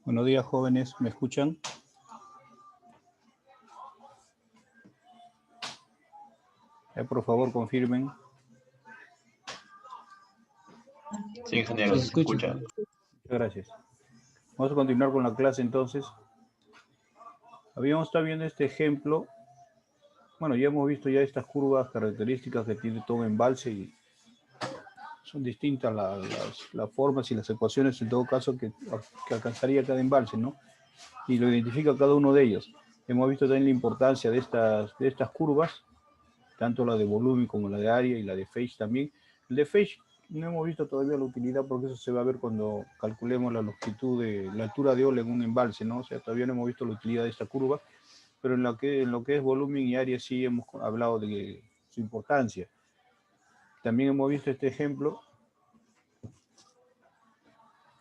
Buenos días, jóvenes, ¿me escuchan? Por favor, confirmen. Sí, ingeniero, Sí, se escucha. Muchas gracias. Vamos a continuar con la clase entonces. Habíamos estado viendo este ejemplo. Bueno, ya hemos visto ya estas curvas características que tiene todo embalse y son distintas las formas y las ecuaciones en todo caso que alcanzaría cada embalse, ¿no? Y lo identifica cada uno de ellos. Hemos visto también la importancia de estas curvas, tanto la de volumen como la de área y la de phase también. El de phase no hemos visto todavía la utilidad porque eso se va a ver cuando calculemos la longitud de la altura de ola en un embalse, ¿no? O sea, todavía no hemos visto la utilidad de esta curva, pero en lo que es volumen y área sí hemos hablado de su importancia. También hemos visto este ejemplo,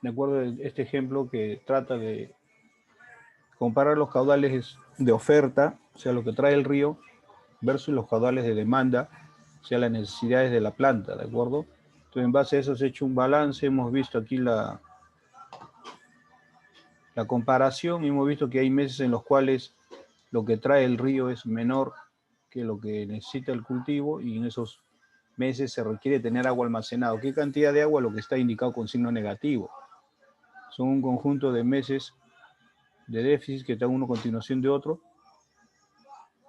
de acuerdo a este ejemplo que trata de comparar los caudales de oferta, o sea, lo que trae el río, versus los caudales de demanda, o sea, las necesidades de la planta, ¿de acuerdo? Entonces, en base a eso se ha hecho un balance, hemos visto aquí la comparación, y hemos visto que hay meses en los cuales lo que trae el río es menor que lo que necesita el cultivo, y en esos meses se requiere tener agua almacenado. ¿Qué cantidad de agua? Lo que está indicado con signo negativo. Son un conjunto de meses de déficit que están uno a continuación de otro,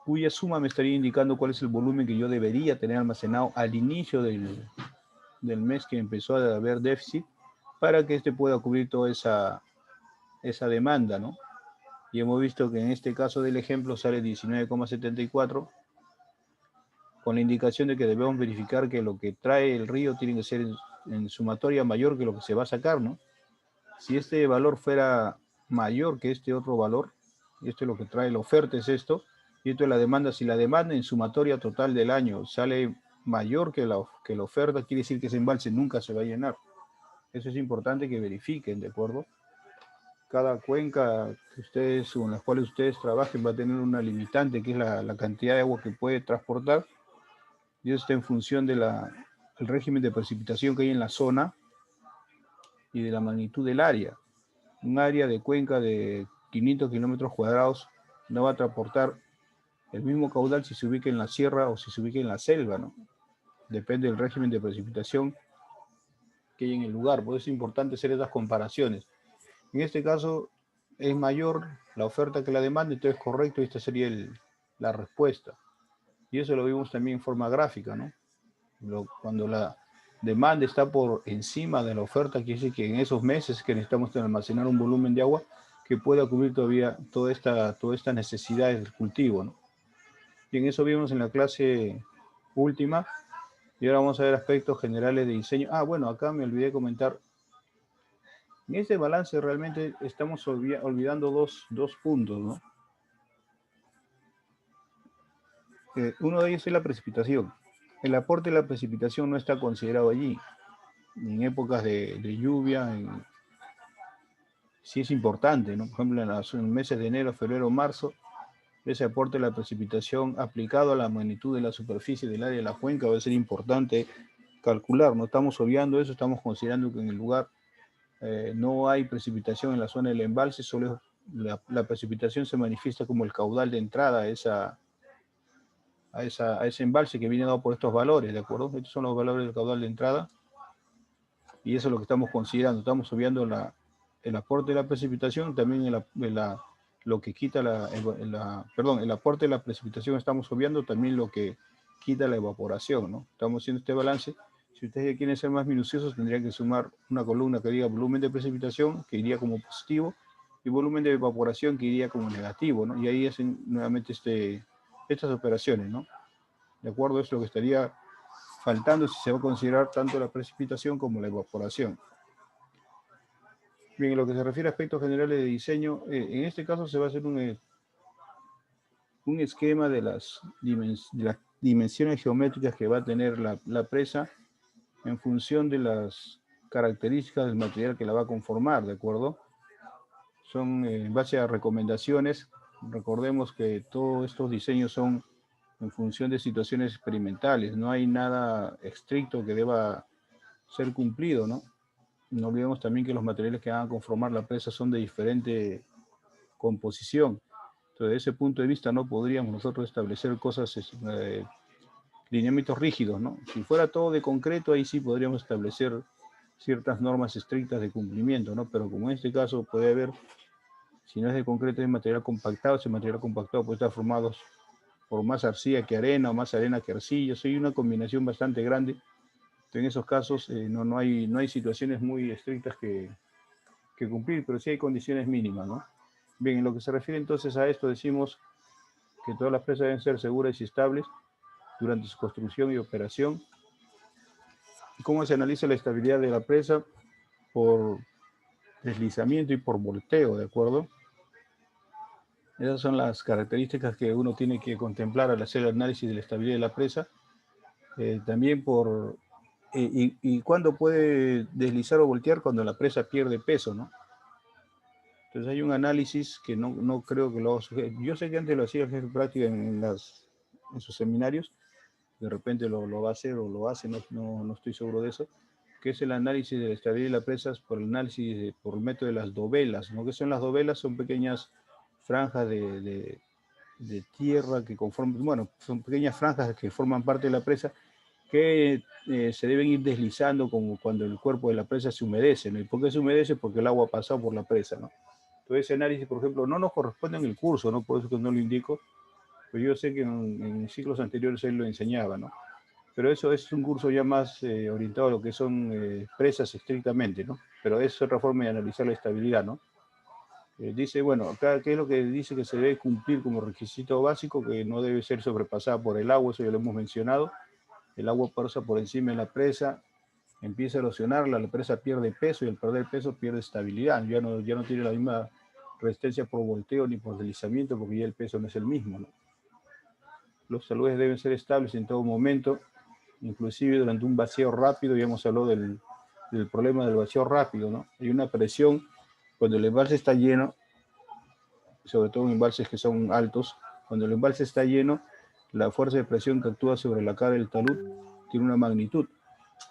cuya suma me estaría indicando cuál es el volumen que yo debería tener almacenado al inicio del mes que empezó a haber déficit, para que este pueda cubrir toda esa demanda, ¿no? Y hemos visto que en este caso del ejemplo sale 19,74, con la indicación de que debemos verificar que lo que trae el río tiene que ser en sumatoria mayor que lo que se va a sacar, ¿no? Si este valor fuera mayor que este otro valor, y esto es lo que trae la oferta, es esto, y esto es la demanda. Si la demanda en sumatoria total del año sale mayor que la oferta, quiere decir que ese embalse nunca se va a llenar. Eso es importante que verifiquen, ¿de acuerdo? Cada cuenca que ustedes, con las cuales ustedes trabajen, va a tener una limitante, que es la cantidad de agua que puede transportar, y eso está en función del régimen de precipitación que hay en la zona y de la magnitud del área. Un área de cuenca de 500 kilómetros cuadrados no va a transportar el mismo caudal si se ubica en la sierra o si se ubica en la selva, ¿no? Depende del régimen de precipitación que hay en el lugar. Por eso es importante hacer estas comparaciones. En este caso es mayor la oferta que la demanda, entonces es correcto, y esta sería la respuesta. Y eso lo vimos también en forma gráfica, ¿no? Cuando la demanda está por encima de la oferta, quiere decir que en esos meses que necesitamos almacenar un volumen de agua que pueda cubrir todavía toda esta necesidad del cultivo, ¿no? Y en eso vimos en la clase última. Y ahora vamos a ver aspectos generales de diseño. Bueno, acá me olvidé comentar. En este balance realmente estamos olvidando dos puntos, ¿no? Uno de ellos es la precipitación. El aporte de la precipitación no está considerado allí. En épocas de lluvia, sí es importante, ¿no? Por ejemplo, en los meses de enero, febrero, marzo, ese aporte de la precipitación aplicado a la magnitud de la superficie del área de la cuenca va a ser importante calcular. No estamos obviando eso, estamos considerando que en el lugar no hay precipitación en la zona del embalse, solo la precipitación se manifiesta como el caudal de entrada a ese embalse que viene dado por estos valores, ¿de acuerdo? Estos son los valores del caudal de entrada, y eso es lo que estamos considerando. Estamos obviando el aporte de la precipitación, también lo que quita el aporte de la precipitación estamos obviando, también lo que quita la evaporación, ¿no? Estamos haciendo este balance. Si ustedes quieren ser más minuciosos, tendrían que sumar una columna que diga volumen de precipitación, que iría como positivo, y volumen de evaporación, que iría como negativo, ¿no? Y ahí hacen nuevamente estas operaciones, ¿no? De acuerdo, es lo que estaría faltando si se va a considerar tanto la precipitación como la evaporación. Bien, en lo que se refiere a aspectos generales de diseño, en este caso se va a hacer un esquema de las dimensiones geométricas que va a tener la presa en función de las características del material que la va a conformar, ¿de acuerdo? Son en base a recomendaciones. Recordemos que todos estos diseños son en función de situaciones experimentales, no hay nada estricto que deba ser cumplido, ¿no? No olvidemos también que los materiales que van a conformar la presa son de diferente composición. Entonces, desde ese punto de vista, no podríamos nosotros establecer cosas, lineamientos rígidos, ¿no? Si fuera todo de concreto, ahí sí podríamos establecer ciertas normas estrictas de cumplimiento, ¿no? Pero como en este caso puede haber, si no es de concreto, es material compactado, ese material compactado puede estar formado por más arcilla que arena o más arena que arcilla, hay una combinación bastante grande. En esos casos no hay situaciones muy estrictas que cumplir, pero sí hay condiciones mínimas, ¿no? Bien, en lo que se refiere entonces a esto, decimos que todas las presas deben ser seguras y estables durante su construcción y operación. ¿Cómo se analiza la estabilidad de la presa? Por deslizamiento y por volteo, ¿de acuerdo? Esas son las características que uno tiene que contemplar al hacer el análisis de la estabilidad de la presa. También por... y cuándo puede deslizar o voltear cuando la presa pierde peso, ¿no? Entonces hay un análisis que no creo que lo haga. Yo sé que antes lo hacía el jefe de práctica en sus seminarios, de repente lo va a hacer o lo hace, no estoy seguro de eso, que es el análisis de la estabilidad de la presa por el análisis, por el método de las dovelas, ¿no? ¿Qué son las dovelas? Son pequeñas franjas de tierra que conforman, bueno, son pequeñas franjas que forman parte de la presa que se deben ir deslizando como cuando el cuerpo de la presa se humedece, ¿no? ¿Y por qué se humedece? Porque el agua ha pasado por la presa, ¿no? Entonces ese análisis, por ejemplo, no nos corresponde en el curso, ¿no? Por eso que no lo indico, pero yo sé que en ciclos anteriores él lo enseñaba, ¿no? Pero eso es un curso ya más orientado a lo que son presas estrictamente, ¿no? Pero es otra forma de analizar la estabilidad, ¿no? Dice, bueno, acá, ¿qué es lo que dice que se debe cumplir como requisito básico? Que no debe ser sobrepasada por el agua, eso ya lo hemos mencionado. El agua pasa por encima de la presa, empieza a erosionarla, la presa pierde peso y al perder peso pierde estabilidad. Ya no tiene la misma resistencia por volteo ni por deslizamiento porque ya el peso no es el mismo, ¿no? Los taludes deben ser estables en todo momento, inclusive durante un vacío rápido. Ya hemos hablado del problema del vacío rápido, ¿no? Hay una presión cuando el embalse está lleno, sobre todo en embalses que son altos, cuando el embalse está lleno, la fuerza de presión que actúa sobre la cara del talud tiene una magnitud.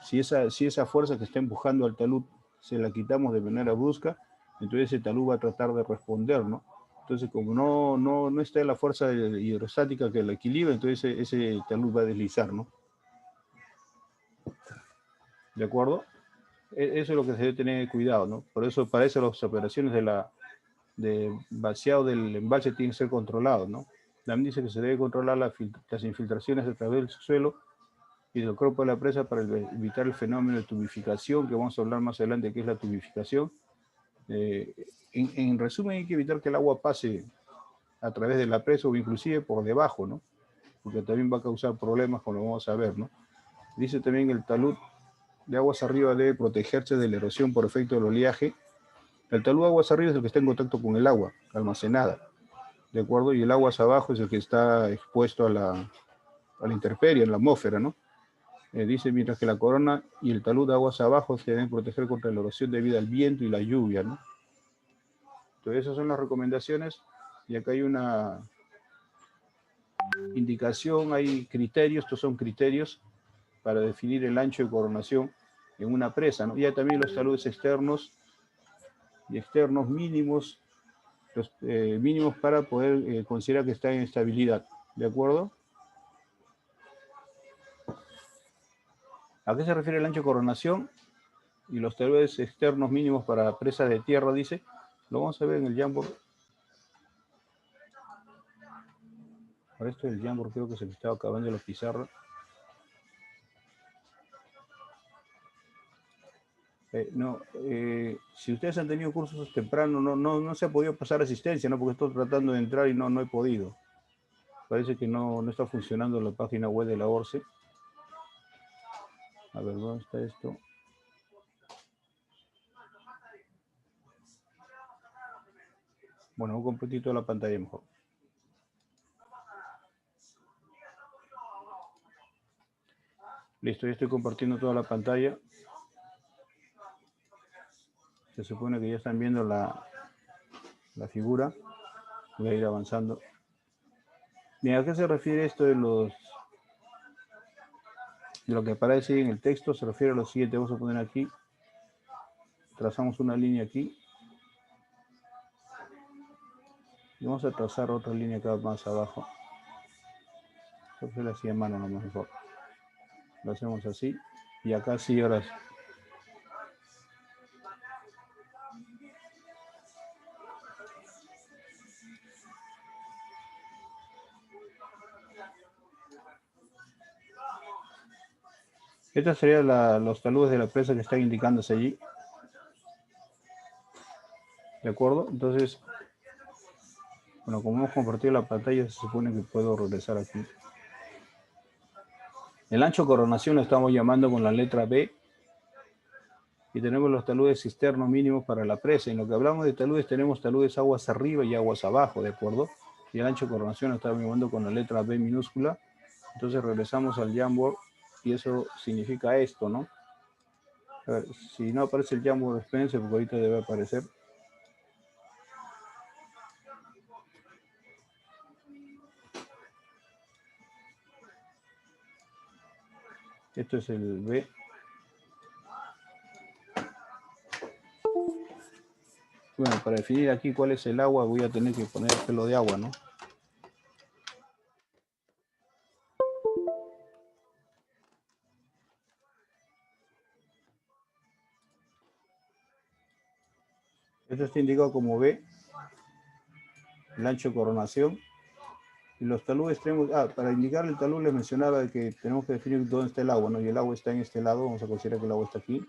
Si esa fuerza que está empujando al talud se la quitamos de manera brusca, entonces ese talud va a tratar de responder, ¿no? Entonces, como no está la fuerza hidrostática que la equilibra, entonces ese talud va a deslizar, ¿no? ¿De acuerdo? Eso es lo que se debe tener cuidado, ¿no? Por eso, para eso las operaciones de vaciado del embalse tienen que ser controlados, ¿no? También dice que se debe controlar las infiltraciones a través del suelo y del cuerpo de la presa para evitar el fenómeno de tubificación, que vamos a hablar más adelante, que es la tubificación. En resumen, hay que evitar que el agua pase a través de la presa o inclusive por debajo, ¿no? Porque también va a causar problemas, como lo vamos a ver, ¿no? Dice también el talud de aguas arriba debe protegerse de la erosión por efecto del oleaje. El talud de aguas arriba es el que está en contacto con el agua almacenada, ¿de acuerdo? Y el aguas abajo es el que está expuesto a la intemperie, en la atmósfera, ¿no? Dice, mientras que la corona y el talud de aguas abajo se deben proteger contra la erosión debido al viento y la lluvia, ¿no? Entonces esas son las recomendaciones y acá hay una indicación, hay criterios, estos son criterios para definir el ancho de coronación en una presa, ¿no? Y ya también los taludes externos y externos mínimos, los mínimos para poder considerar que está en estabilidad, ¿de acuerdo? ¿A qué se refiere el ancho de coronación? Y los taludes externos mínimos para presas de tierra, dice, lo vamos a ver en el Jamboard. Para esto del Jamboard creo que se me estaba acabando la pizarra. Si ustedes han tenido cursos tempranos, no se ha podido pasar asistencia, ¿no? Porque estoy tratando de entrar y no he podido. Parece que no está funcionando la página web de la ORCE. A ver, ¿dónde está esto? Bueno, un completito de la pantalla mejor. Listo, ya estoy compartiendo toda la pantalla. Se supone que ya están viendo la figura. Voy a ir avanzando. Bien, ¿a qué se refiere esto de lo que aparece en el texto? Se refiere a lo siguiente. Vamos a poner aquí. trazamos una línea aquí. Y vamos a trazar otra línea acá más abajo. Creo que la hacía en mano, no mejor. Lo hacemos así. Y acá sí, ahora sí. Estos serían los taludes de la presa que están indicándose allí. ¿De acuerdo? Entonces, bueno, como hemos compartido la pantalla, se supone que puedo regresar aquí. El ancho de coronación lo estamos llamando con la letra B. Y tenemos los taludes cisternos mínimos para la presa. En lo que hablamos de taludes, tenemos taludes aguas arriba y aguas abajo, ¿de acuerdo? Y el ancho de coronación lo estamos llamando con la letra B minúscula. Entonces regresamos al Jamboard y eso significa esto, ¿no? A ver, si no aparece el Jamboard, espérense porque ahorita debe aparecer. Esto es el B. Bueno, para definir aquí cuál es el agua, voy a tener que poner el pelo de agua, ¿no? Esto está indicado como B, el ancho de coronación. Y los taludes tenemos, para indicar el talud les mencionaba que tenemos que definir dónde está el agua, ¿no? Y el agua está en este lado, vamos a considerar que el agua está aquí.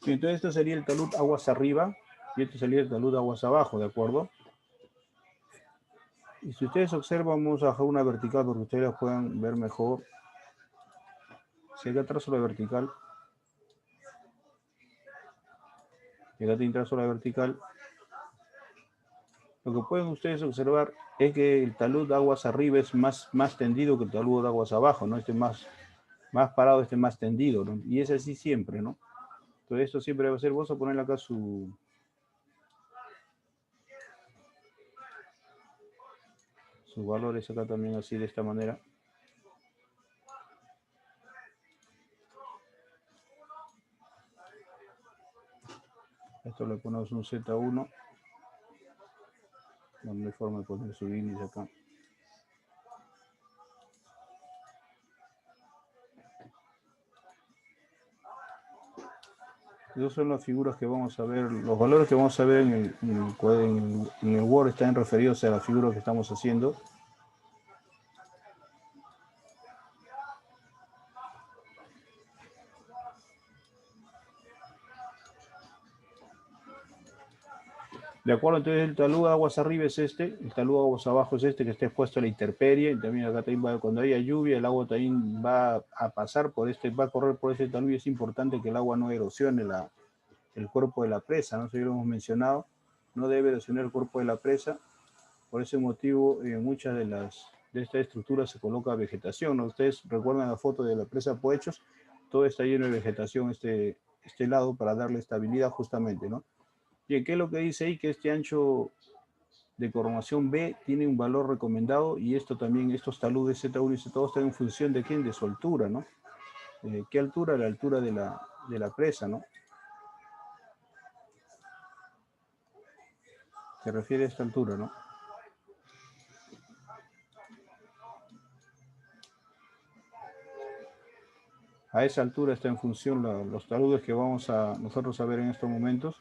Y entonces esto sería el talud aguas arriba y esto sería el talud aguas abajo, ¿de acuerdo? Y si ustedes observan, vamos a bajar una vertical para que ustedes la puedan ver mejor. Si acá trazo la vertical, y acá tiene trazo la vertical, lo que pueden ustedes observar es que el talud de aguas arriba es más tendido que el talud de aguas abajo, ¿no? Este más parado, este más tendido, ¿no? Y es así siempre, ¿no? Entonces esto siempre va a ser, vamos a ponerle acá sus valores acá también así de esta manera. Esto le ponemos un Z1. No hay forma de poner su índice acá. Esas son las figuras que vamos a ver, los valores que vamos a ver en el Word están referidos a las figuras que estamos haciendo. De acuerdo, entonces el talud de aguas arriba es este, el talud de aguas abajo es este que está expuesto a la intemperie. También acá también cuando haya lluvia, el agua también va a pasar por este, va a correr por este talud y es importante que el agua no erosione el cuerpo de la presa, ¿no? Eso ya lo hemos mencionado, no debe erosionar el cuerpo de la presa. Por ese motivo, en muchas de estas estructuras se coloca vegetación, ¿no? Ustedes recuerdan la foto de la presa Poechos, todo está lleno de vegetación este lado para darle estabilidad justamente, ¿no? Bien, ¿qué es lo que dice ahí? Que este ancho de coronación B tiene un valor recomendado y esto también, estos taludes Z1 y Z2 están en función de quién, de su altura, ¿no? ¿Qué altura? La altura de la presa, ¿no? Se refiere a esta altura, ¿no? A esa altura está en función los taludes que vamos a nosotros a ver en estos momentos.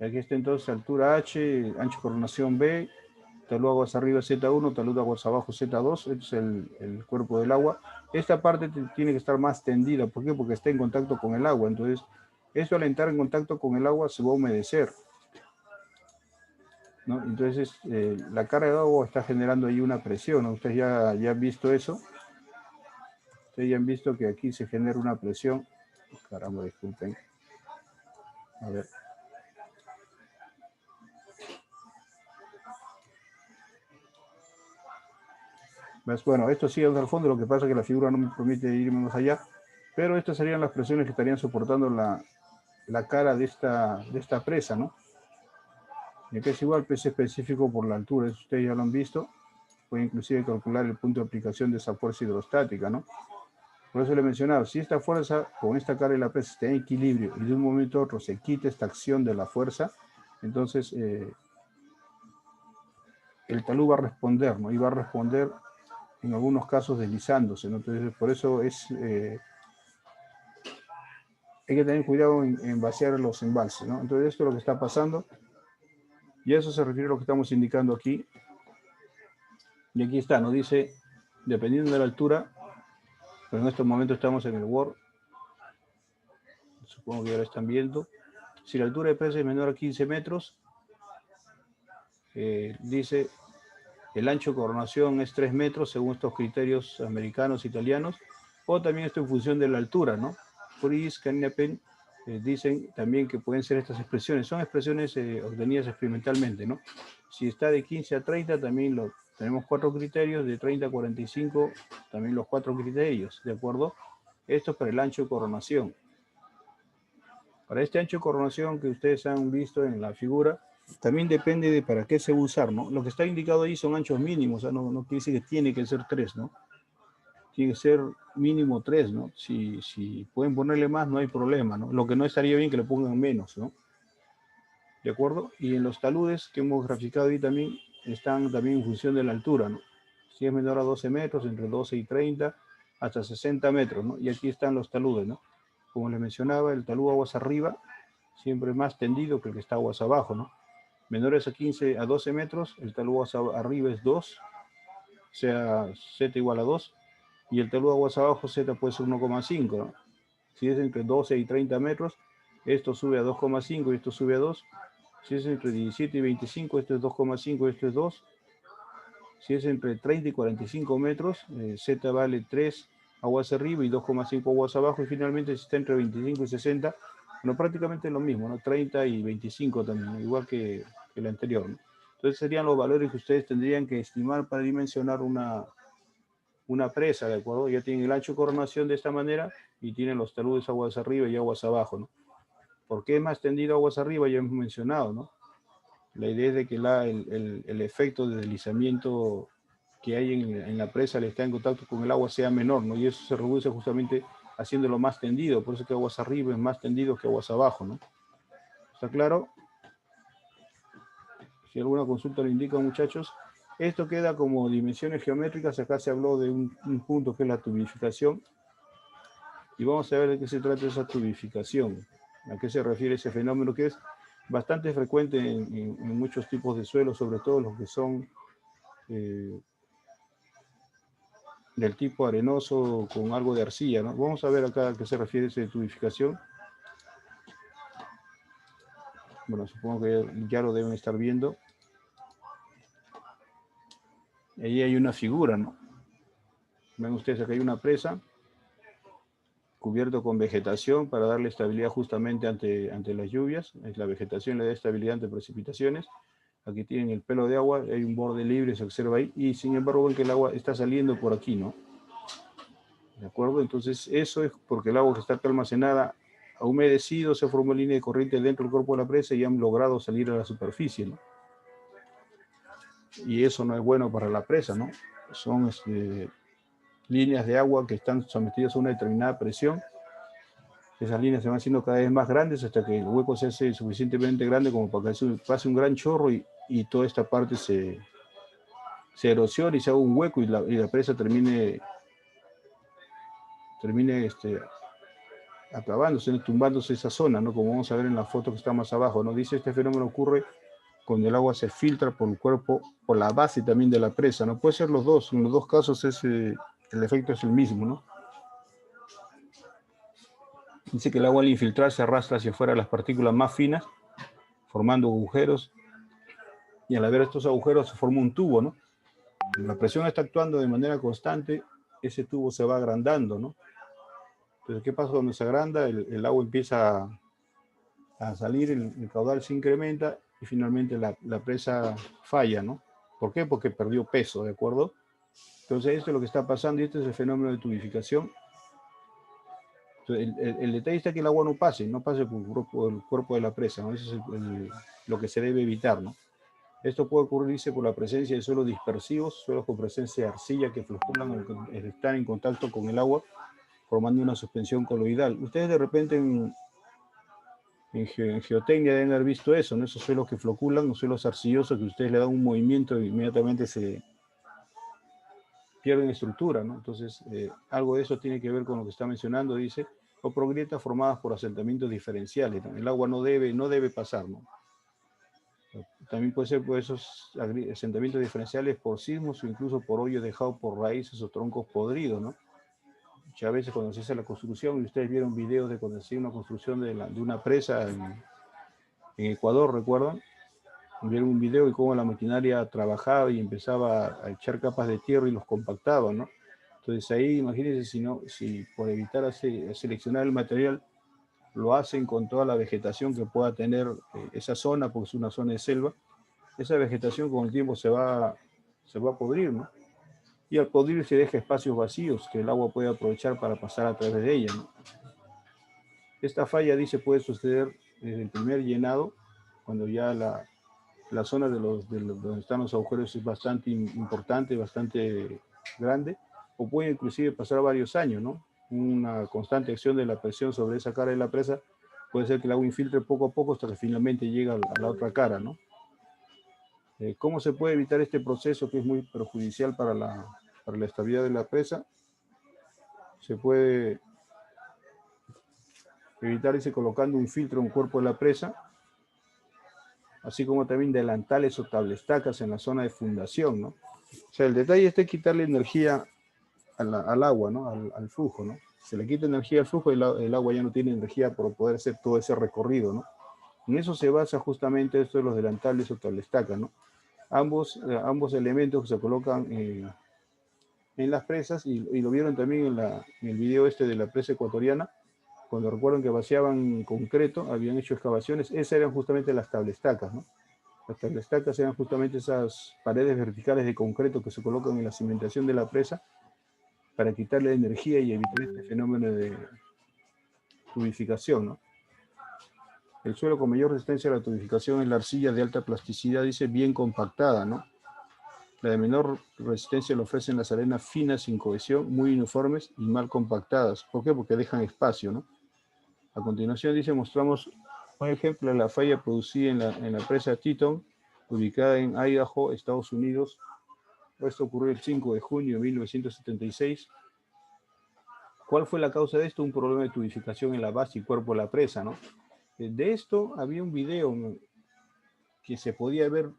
Aquí está entonces altura H, ancho coronación B, talud aguas arriba Z1, talud aguas abajo Z2, este es el cuerpo del agua. Esta parte tiene que estar más tendida, ¿por qué? Porque está en contacto con el agua, entonces esto al entrar en contacto con el agua se va a humedecer, ¿no? Entonces la carga de agua está generando ahí una presión, ¿no? Ustedes ya han visto eso, ustedes ya han visto que aquí se genera una presión, caramba, disculpen, a ver. Bueno, esto sigue hasta el fondo, lo que pasa es que la figura no me permite irme más allá, pero estas serían las presiones que estarían soportando la cara de esta presa, ¿no? Y aquí es igual peso específico por la altura, eso ustedes ya lo han visto. puede inclusive calcular el punto de aplicación de esa fuerza hidrostática, ¿no? Por eso le he mencionado, si esta fuerza con esta carga de la presa está en equilibrio y de un momento a otro se quita esta acción de la fuerza, entonces el talud va a responder, ¿no? Y va a responder en algunos casos deslizándose, ¿no? Entonces, por eso hay que tener cuidado en vaciar los embalses, ¿no? Entonces, esto es lo que está pasando, y a eso se refiere a lo que estamos indicando aquí. Y aquí está, nos dice, dependiendo de la altura, pero en estos momentos estamos en el Word, supongo que ya lo están viendo. Si la altura de presa es menor a 15 metros, dice, el ancho de coronación es 3 metros según estos criterios americanos, italianos, o también esto en función de la altura, ¿no? Fries, Canyapen, dicen también que pueden ser estas expresiones. Son expresiones obtenidas experimentalmente, ¿no? Si está de 15 a 30, también tenemos 4 criterios, de 30 a 45, también los 4 criterios, ¿de acuerdo? Esto es para el ancho de coronación. Para este ancho de coronación que ustedes han visto en la figura, también depende de para qué se va a usar, ¿no? Lo que está indicado ahí son anchos mínimos, o sea, no quiere decir que tiene que ser 3, ¿no? Tiene que ser mínimo 3, ¿no? Si pueden ponerle más, no hay problema, ¿no? Lo que no estaría bien que le pongan menos, ¿no? ¿De acuerdo? Y en los taludes que hemos graficado ahí también, están también en función de la altura, ¿no? Si es menor a 12 metros, entre 12 y 30, hasta 60 metros, ¿no? Y aquí están los taludes, ¿no? Como les mencionaba, el talud aguas arriba siempre es más tendido que el que está aguas abajo, ¿no? Menores a 15 a 12 metros, el talud aguas arriba es 2, o sea, Z igual a 2, y el talud aguas abajo Z puede ser 1,5, ¿no? Si es entre 12 y 30 metros, esto sube a 2,5 y esto sube a 2. Si es entre 17 y 25, esto es 2,5 y esto es 2. Si es entre 30 y 45 metros, Z vale 3 aguas arriba y 2,5 aguas abajo. Y finalmente, si está entre 25 y 60, bueno, prácticamente lo mismo, ¿no? 30 y 25 también, ¿no? Igual que el anterior, ¿no? Entonces serían los valores que ustedes tendrían que estimar para dimensionar una presa, ¿de acuerdo? Ya tienen el ancho de coronación de esta manera y tienen los taludes aguas arriba y aguas abajo, ¿no? ¿Por qué es más tendido aguas arriba? Ya hemos mencionado, ¿no? La idea es de que el efecto de deslizamiento que hay en la presa al estar en contacto con el agua sea menor, ¿no? Y eso se reduce justamente haciéndolo más tendido, por eso que aguas arriba es más tendido que aguas abajo, ¿no? ¿Está claro? Si alguna consulta lo indica, muchachos. Esto queda como dimensiones geométricas, acá se habló de un punto que es la tubificación, y vamos a ver de qué se trata esa tubificación, a qué se refiere ese fenómeno que es bastante frecuente en muchos tipos de suelos, sobre todo los que son del tipo arenoso con algo de arcilla, ¿no? Vamos a ver acá a qué se refiere esa tubificación. Bueno, supongo que ya lo deben estar viendo. Ahí hay una figura, ¿no? Ven ustedes, acá hay una presa cubierto con vegetación para darle estabilidad justamente ante las lluvias. La vegetación le da estabilidad ante precipitaciones. Aquí tienen el pelo de agua, hay un borde libre, se observa ahí, y sin embargo ven que el agua está saliendo por aquí, ¿no? ¿De acuerdo? Entonces eso es porque el agua que está acá almacenada ha humedecido, se formó línea de corriente dentro del cuerpo de la presa y han logrado salir a la superficie, ¿no? Y eso no es bueno para la presa, ¿no? Son líneas de agua que están sometidas a una determinada presión. Esas líneas se van haciendo cada vez más grandes hasta que el hueco se hace suficientemente grande como para que pase un gran chorro y toda esta parte se erosiona y se haga un hueco y la presa termine acabándose, tumbándose esa zona, ¿no? Como vamos a ver en la foto que está más abajo, ¿no? Dice, este fenómeno ocurre cuando el agua se filtra por el cuerpo, por la base también de la presa, ¿no? Puede ser los dos, en los dos casos el efecto es el mismo, ¿no? Dice que el agua al infiltrarse arrastra hacia afuera las partículas más finas, formando agujeros, y al haber estos agujeros se forma un tubo, ¿no? La presión está actuando de manera constante, ese tubo se va agrandando, ¿no? Entonces, ¿qué pasa cuando se agranda? El agua empieza a salir, el caudal se incrementa y finalmente la presa falla, ¿no? ¿Por qué? Porque perdió peso, ¿de acuerdo? Entonces, esto es lo que está pasando y este es el fenómeno de tubificación. Entonces, el detalle está que el agua no pase por el cuerpo de la presa, ¿no? Eso es lo que se debe evitar, ¿no? Esto puede ocurrir, dice, por la presencia de suelos dispersivos, suelos con presencia de arcilla que fluctúan o que están en contacto con el agua, formando una suspensión coloidal. Ustedes de repente en geotecnia deben haber visto eso, ¿no? Esos suelos que floculan, los suelos arcillosos que ustedes le dan un movimiento e inmediatamente se pierden estructura, ¿no? Entonces, algo de eso tiene que ver con lo que está mencionando, dice, o por grietas formadas por asentamientos diferenciales, ¿no? El agua no debe pasar, ¿no? También puede ser por esos asentamientos diferenciales por sismos o incluso por hoyos dejados por raíces o troncos podridos, ¿no? Muchas veces cuando se hace la construcción, y ustedes vieron videos de cuando se hacía una construcción de una presa en Ecuador, ¿recuerdan? Vieron un video y cómo la maquinaria trabajaba y empezaba a echar capas de tierra y los compactaba, ¿no? Entonces ahí imagínense si por evitar seleccionar el material lo hacen con toda la vegetación que pueda tener esa zona, porque es una zona de selva, esa vegetación con el tiempo se va a podrir, ¿no? Y al podrir se deja espacios vacíos que el agua puede aprovechar para pasar a través de ella, ¿no? Esta falla, dice, puede suceder desde el primer llenado, cuando ya la zona donde están los agujeros es bastante importante, bastante grande, o puede inclusive pasar varios años, ¿no? Una constante acción de la presión sobre esa cara de la presa puede ser que el agua infiltre poco a poco hasta que finalmente llega a la otra cara, ¿no? ¿Cómo se puede evitar este proceso que es muy perjudicial para la estabilidad de la presa? Se puede evitar irse colocando un filtro en el cuerpo de la presa, así como también delantales o tablestacas en la zona de fundación, ¿no? O sea, el detalle es quitarle energía al agua, ¿no? Al flujo, ¿no? Se le quita energía al flujo y el agua ya no tiene energía para poder hacer todo ese recorrido, ¿no? En eso se basa justamente esto de los delantales o tablestacas, ¿no? Ambos elementos que se colocan en las presas, y lo vieron también en el video este de la presa ecuatoriana, cuando recuerdan que vaciaban concreto, habían hecho excavaciones, esas eran justamente las tablestacas, ¿no? Las tablestacas eran justamente esas paredes verticales de concreto que se colocan en la cimentación de la presa para quitarle energía y evitar este fenómeno de tubificación, ¿no? El suelo con mayor resistencia a la tubificación es la arcilla de alta plasticidad, dice, bien compactada, ¿no? La de menor resistencia lo ofrecen las arenas finas sin cohesión, muy uniformes y mal compactadas. ¿Por qué? Porque dejan espacio, ¿no? A continuación, dice, mostramos un ejemplo de la falla producida en la presa Teton, ubicada en Idaho, Estados Unidos. Esto ocurrió el 5 de junio de 1976. ¿Cuál fue la causa de esto? Un problema de tubificación en la base y cuerpo de la presa, ¿no? De esto había un video que se podía ver,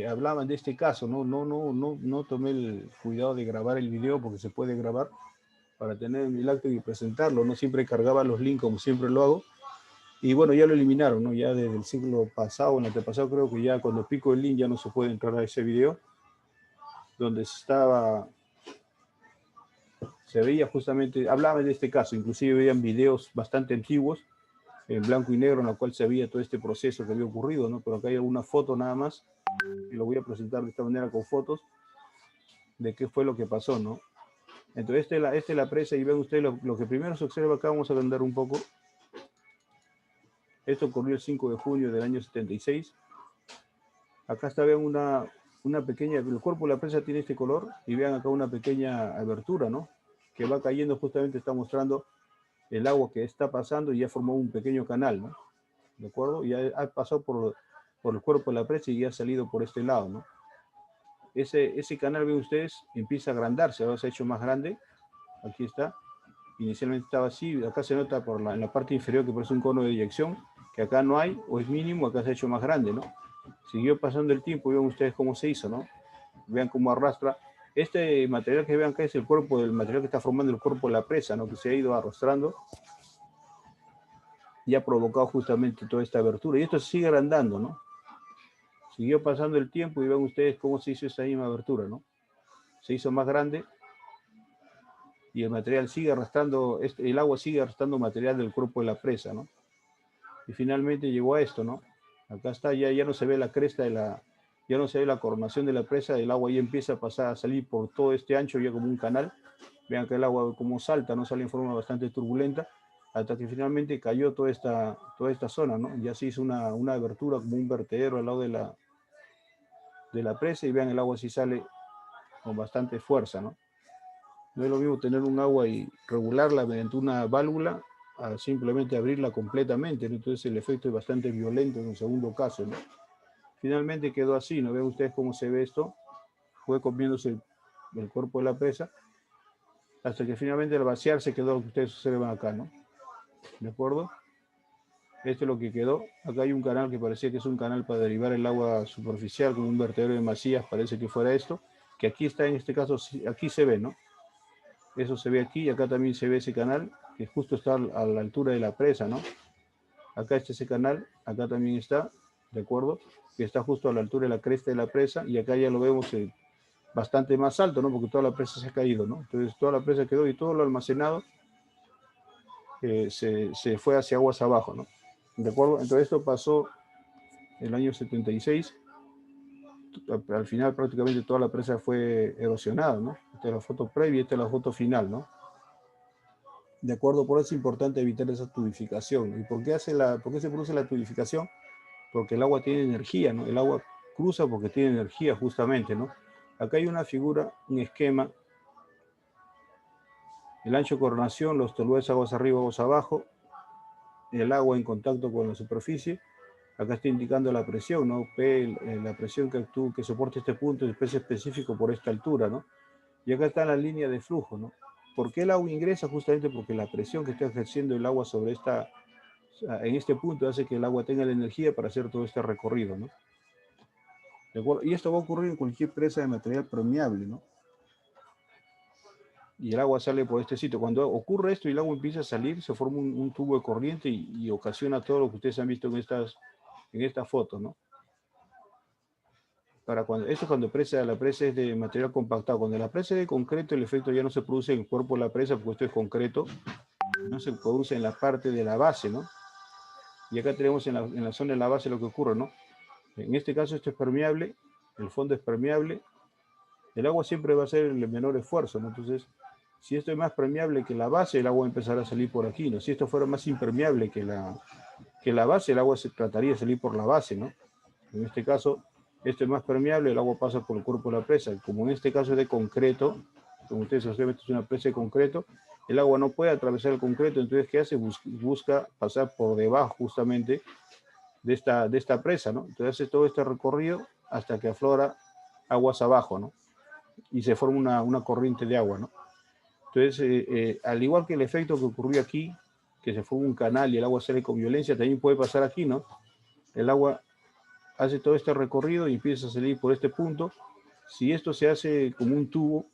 hablaban de este caso, no tomé el cuidado de grabar el video porque se puede grabar para tener el acto y presentarlo, no siempre cargaba los links como siempre lo hago, y bueno, ya lo eliminaron, ¿no? Ya desde el siglo pasado, el antepasado, creo que ya cuando pico el link ya no se puede entrar a ese video, donde se veía justamente, hablaban de este caso, inclusive veían videos bastante antiguos, en blanco y negro, en la cual se veía todo este proceso que había ocurrido, ¿no? Pero acá hay alguna foto nada más, y lo voy a presentar de esta manera con fotos, de qué fue lo que pasó, ¿no? Entonces, esta es la presa, y ven ustedes lo que primero se observa acá, vamos a agrandar un poco. Esto ocurrió el 5 de junio del año 76. Acá está, vean una pequeña, el cuerpo de la presa tiene este color, y vean acá una pequeña abertura, ¿no? Que va cayendo, justamente está mostrando el agua que está pasando y ya formó un pequeño canal, ¿no? ¿De acuerdo? Ya ha pasado por el cuerpo de la presa y ya ha salido por este lado, ¿no? Ese canal, ven ustedes, empieza a agrandarse, ahora se ha hecho más grande. Aquí está. Inicialmente estaba así, acá se nota en la parte inferior que parece un cono de eyección, que acá no hay, o es mínimo, acá se ha hecho más grande, ¿no? Siguió pasando el tiempo, y ven ustedes cómo se hizo, ¿no? Vean cómo arrastra. Este material que vean acá es el cuerpo del material que está formando el cuerpo de la presa, ¿no? Que se ha ido arrastrando y ha provocado justamente toda esta abertura. Y esto sigue agrandando, ¿no? Siguió pasando el tiempo y ven ustedes cómo se hizo esa misma abertura, ¿no? Se hizo más grande y el material sigue arrastrando, el agua sigue arrastrando material del cuerpo de la presa, ¿no? Y finalmente llegó a esto, ¿no? Acá está, ya no se ve la cresta ya no se ve la coronación de la presa, el agua ya empieza a pasar, a salir por todo este ancho, ya como un canal. Vean que el agua como salta, ¿no? Sale en forma bastante turbulenta, hasta que finalmente cayó toda esta zona, ¿no? Ya se hizo una abertura como un vertedero al lado de la presa y vean el agua si sale con bastante fuerza, ¿no? No es lo mismo tener un agua y regularla mediante una válvula a simplemente abrirla completamente, ¿no? Entonces el efecto es bastante violento en el segundo caso, ¿no? Finalmente quedó así, ¿no? Ven ustedes cómo se ve esto, fue comiéndose el cuerpo de la presa, hasta que finalmente al vaciarse quedó lo que ustedes observan acá, ¿no? ¿De acuerdo? Esto es lo que quedó. Acá hay un canal que parecía que es un canal para derivar el agua superficial, como un vertedero de masías, parece que fuera esto, que aquí está en este caso, aquí se ve, ¿no? Eso se ve aquí y acá también se ve ese canal, que justo está a la altura de la presa, ¿no? Acá está ese canal, acá también está, ¿de acuerdo? Que está justo a la altura de la cresta de la presa y acá ya lo vemos bastante más alto, ¿no? Porque toda la presa se ha caído, ¿no? Entonces toda la presa quedó y todo lo almacenado se fue hacia aguas abajo, ¿no? ¿De acuerdo? Entonces esto pasó el año 76. Al final prácticamente toda la presa fue erosionada, ¿no? Esta es la foto previa y esta es la foto final, ¿no? De acuerdo, por eso es importante evitar esa tubificación. ¿Y por qué se produce la tubificación? Porque el agua tiene energía, ¿no? El agua cruza porque tiene energía justamente, ¿no? Acá hay una figura, un esquema. El ancho de coronación, los toluedes aguas arriba, aguas abajo, el agua en contacto con la superficie. Acá está indicando la presión, ¿no? P, la presión que soporta este punto es específico por esta altura, ¿no? Y acá está la línea de flujo, ¿no? ¿Por qué el agua ingresa? Justamente porque la presión que está ejerciendo el agua sobre en este punto hace que el agua tenga la energía para hacer todo este recorrido, ¿no? ¿De acuerdo? Y esto va a ocurrir en cualquier presa de material permeable, ¿no? Y el agua sale por este sitio. Cuando ocurre esto y el agua empieza a salir, se forma un tubo de corriente y ocasiona todo lo que ustedes han visto en estas fotos, ¿no? Esto es cuando la presa es de material compactado. Cuando la presa es de concreto, el efecto ya no se produce en el cuerpo de la presa, porque esto es concreto, no se produce en la parte de la base, ¿no? Y acá tenemos en la zona de la base lo que ocurre, ¿no? En este caso esto es permeable, el fondo es permeable, el agua siempre va a ser el menor esfuerzo, ¿no? Entonces, si esto es más permeable que la base, el agua empezará a salir por aquí, ¿no? Si esto fuera más impermeable que la base, el agua se trataría de salir por la base, ¿no? En este caso, esto es más permeable, el agua pasa por el cuerpo de la presa. Como en este caso es de concreto, como ustedes observan, esto es una presa de concreto, el agua no puede atravesar el concreto, entonces ¿qué hace? Busca pasar por debajo justamente de esta presa, ¿no? Entonces hace todo este recorrido hasta que aflora aguas abajo, ¿no? Y se forma una corriente de agua, ¿no? Entonces, al igual que el efecto que ocurrió aquí, que se forma un canal y el agua sale con violencia, también puede pasar aquí, ¿no? El agua hace todo este recorrido y empieza a salir por este punto. Si esto se hace como un tubo,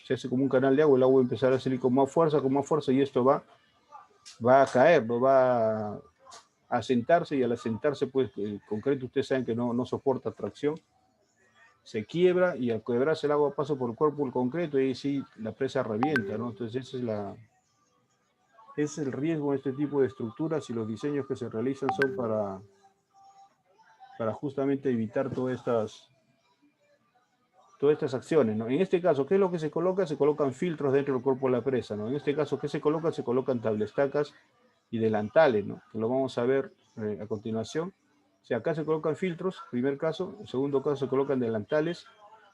se hace como un canal de agua, el agua empezará a salir con más fuerza y esto va a caer, ¿no? Va a sentarse y al asentarse, pues, el concreto, ustedes saben que no soporta tracción, se quiebra y al quebrarse el agua pasa por el cuerpo del concreto y ahí sí la presa revienta, ¿no? Entonces ese es el riesgo de este tipo de estructuras y los diseños que se realizan son para justamente evitar todas estas acciones, ¿no? En este caso, ¿qué es lo que se coloca? Se colocan filtros dentro del cuerpo de la presa, ¿no? En este caso, ¿qué se coloca? Se colocan tablestacas y delantales, ¿no? Que lo vamos a ver a continuación. O sea, acá se colocan filtros, primer caso. En segundo caso, se colocan delantales.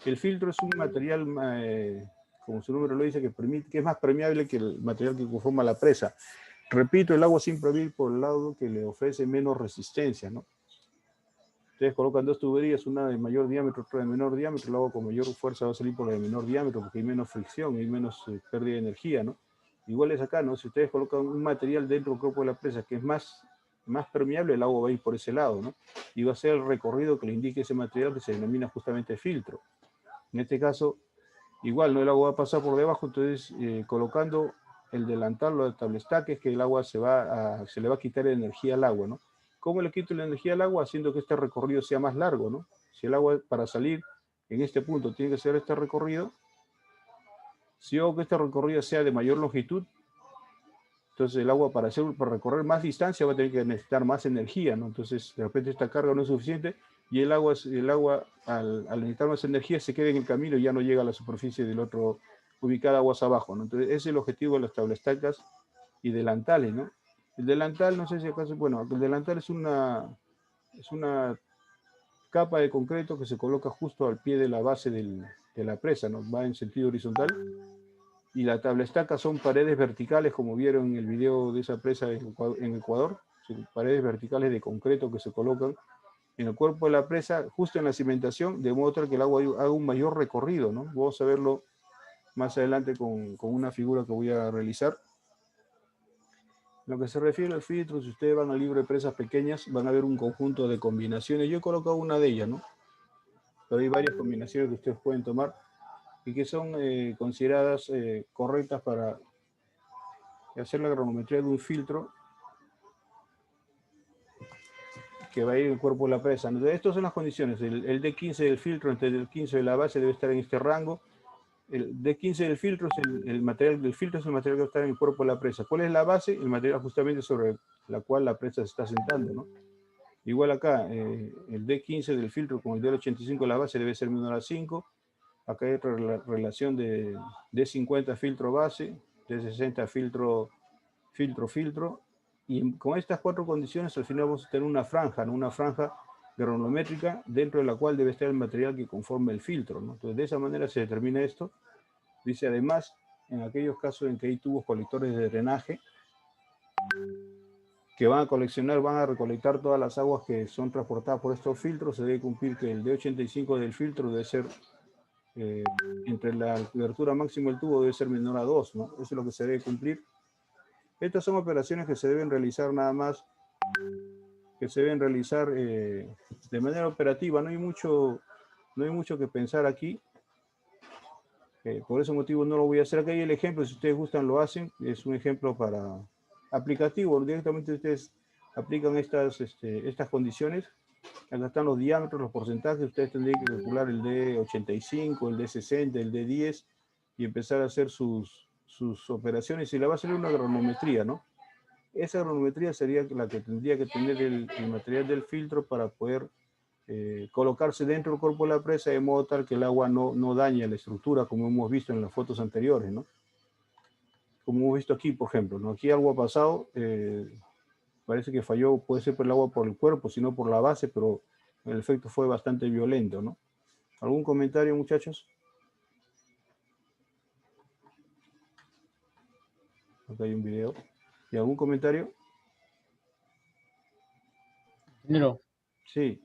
El filtro es un material, como su nombre lo dice, que es más permeable que el material que conforma la presa. Repito, el agua siempre va a ir por el lado que le ofrece menos resistencia, ¿no? Ustedes colocan dos tuberías, una de mayor diámetro, otra de menor diámetro, el agua con mayor fuerza va a salir por la de menor diámetro porque hay menos fricción, hay menos pérdida de energía, ¿no? Igual es acá, ¿no? Si ustedes colocan un material dentro del cuerpo de la presa que es más permeable, el agua va a ir por ese lado, ¿no? Y va a ser el recorrido que le indique ese material que se denomina justamente filtro. En este caso, igual, ¿no? El agua va a pasar por debajo, entonces colocando el delantal, los tablestaques, que el agua se le va a quitar energía al agua, ¿no? ¿Cómo le quito la energía al agua? Haciendo que este recorrido sea más largo, ¿no? Si el agua para salir en este punto tiene que ser este recorrido, si hago que este recorrido sea de mayor longitud, entonces el agua para recorrer más distancia va a tener que necesitar más energía, ¿no? Entonces de repente esta carga no es suficiente y el agua al necesitar más energía se queda en el camino y ya no llega a la superficie del otro, ubicada aguas abajo, ¿no? Entonces ese es el objetivo de las tablestacas y delantales, ¿no? El delantal, no sé si acaso, bueno, el delantal es una capa de concreto que se coloca justo al pie de la base de la presa, ¿no? Va en sentido horizontal. Y la tabla estaca son paredes verticales, como vieron en el video de esa presa en Ecuador, son paredes verticales de concreto que se colocan en el cuerpo de la presa, justo en la cimentación, de modo tal que el agua haga un mayor recorrido, ¿no? Vamos a verlo más adelante con una figura que voy a realizar. En lo que se refiere al filtro, si ustedes van al libro de presas pequeñas, van a ver un conjunto de combinaciones. Yo he colocado una de ellas, ¿no? Pero hay varias combinaciones que ustedes pueden tomar y que son consideradas correctas para hacer la granulometría de un filtro que va a ir en el cuerpo de la presa. Entonces, estas son las condiciones. El D15 del filtro entre el D15 de la base debe estar en este rango. El D15 del filtro es el material del filtro, es el material que va a estar en el cuerpo de la presa. ¿Cuál es la base? El material justamente sobre la cual la presa se está sentando, ¿no? Igual acá, el D15 del filtro con el D85 de la base debe ser menor a 5. Acá hay otra relación de D50 filtro base, D60 filtro, y con estas cuatro condiciones al final vamos a tener una franja, ¿no? Una franja granulométrica dentro de la cual debe estar el material que conforme el filtro, ¿no? Entonces de esa manera se determina esto. Dice además, en aquellos casos en que hay tubos colectores de drenaje que van a coleccionar, van a recolectar todas las aguas que son transportadas por estos filtros, se debe cumplir que el D85 del filtro debe ser entre la abertura máxima del tubo debe ser menor a 2, ¿no? Eso es lo que se debe cumplir. Estas son operaciones que se deben realizar nada más, que se deben realizar de manera operativa. No hay mucho que pensar aquí. Por ese motivo no lo voy a hacer. Acá hay el ejemplo, si ustedes gustan lo hacen. Es un ejemplo para aplicativo. Directamente ustedes aplican estas condiciones. Acá están los diámetros, los porcentajes. Ustedes tendrían que calcular el D85, el D60, el D10 y empezar a hacer sus operaciones. Y le va a salir una granulometría, ¿no? Esa granulometría sería la que tendría que tener el material del filtro para poder colocarse dentro del cuerpo de la presa de modo tal que el agua no dañe la estructura, como hemos visto en las fotos anteriores, ¿no? Como hemos visto aquí, por ejemplo, ¿no? Aquí algo ha pasado, parece que falló, puede ser por el agua por el cuerpo, sino por la base, pero el efecto fue bastante violento, ¿no? ¿Algún comentario, muchachos? Acá hay un video. ¿Y algún comentario? Primero, Sí.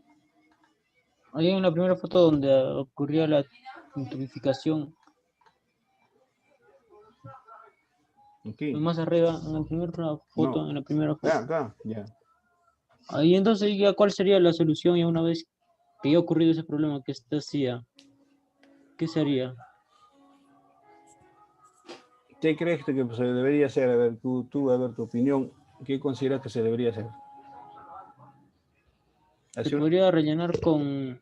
ahí en la primera foto donde ocurría la intensificación, Aquí. más arriba, en la primera foto, No. en la primera foto. Acá, ya. Ahí entonces, ya ¿cuál sería la solución? Ya una vez que ya ha ocurrido ese problema, ¿qué se hacía? ¿Qué se haría? ¿Qué crees que se debería hacer? A ver, a ver, tu opinión. ¿Qué consideras que se debería hacer? Se ¿Hacer podría rellenar con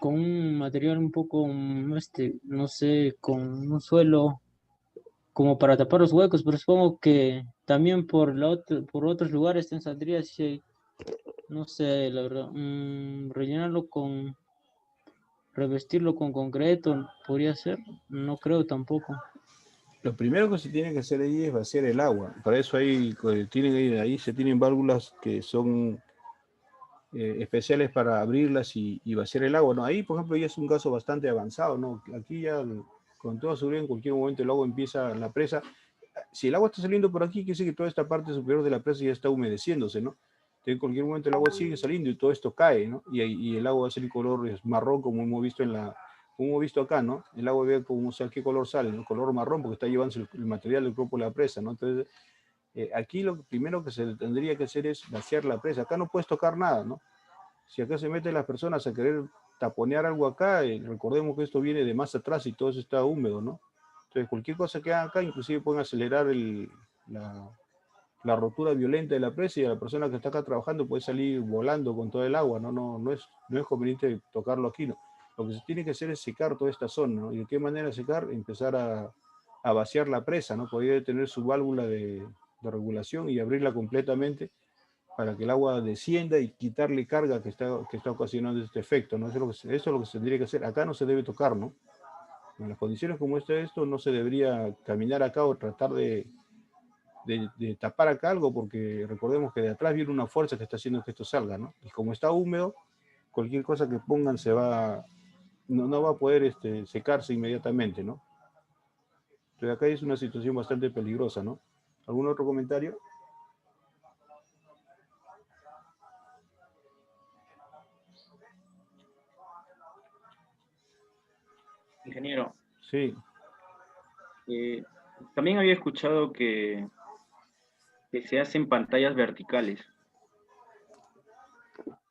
un material un poco, no sé, con un suelo como para tapar los huecos, pero supongo que también por otros lugares en saldría, si, no sé, la verdad, rellenarlo revestirlo con concreto, podría ser, no creo tampoco. Lo primero que se tiene que hacer ahí es vaciar el agua. Para eso ahí se tienen válvulas que son especiales para abrirlas y vaciar el agua, ¿no? Ahí, por ejemplo, ya es un caso bastante avanzado, ¿no? Aquí ya, con toda seguridad, en cualquier momento el agua empieza en la presa. Si el agua está saliendo por aquí, quiere decir que toda esta parte superior de la presa ya está humedeciéndose, ¿no? Entonces, en cualquier momento el agua sigue saliendo y todo esto cae, ¿no? Y el agua va a salir color marrón, como hemos visto como hemos visto acá, ¿no? El agua ve como, o sea, qué color sale, ¿no? Color marrón, porque está llevándose el material del cuerpo de la presa, ¿no? Entonces, aquí lo primero que se tendría que hacer es vaciar la presa. Acá no puedes tocar nada, ¿no? Si acá se meten las personas a querer taponear algo acá, recordemos que esto viene de más atrás y todo eso está húmedo, ¿no? Entonces, cualquier cosa que hagan acá, inclusive pueden acelerar la rotura violenta de la presa y a la persona que está acá trabajando puede salir volando con todo el agua, ¿no? No es conveniente tocarlo aquí, ¿no? Lo que se tiene que hacer es secar toda esta zona, ¿no? ¿Y de qué manera secar? Empezar a vaciar la presa, ¿no? Podría tener su válvula de regulación y abrirla completamente para que el agua descienda y quitarle carga que está ocasionando este efecto, ¿no? Eso es lo que se tendría que hacer. Acá no se debe tocar, ¿no? En las condiciones como esto, no se debería caminar acá o tratar de tapar acá algo, porque recordemos que de atrás viene una fuerza que está haciendo que esto salga, ¿no? Y como está húmedo, cualquier cosa que pongan no va a poder secarse inmediatamente, ¿no? Entonces acá es una situación bastante peligrosa, ¿no? ¿Algún otro comentario? Ingeniero, Sí, también había escuchado que se hacen pantallas verticales.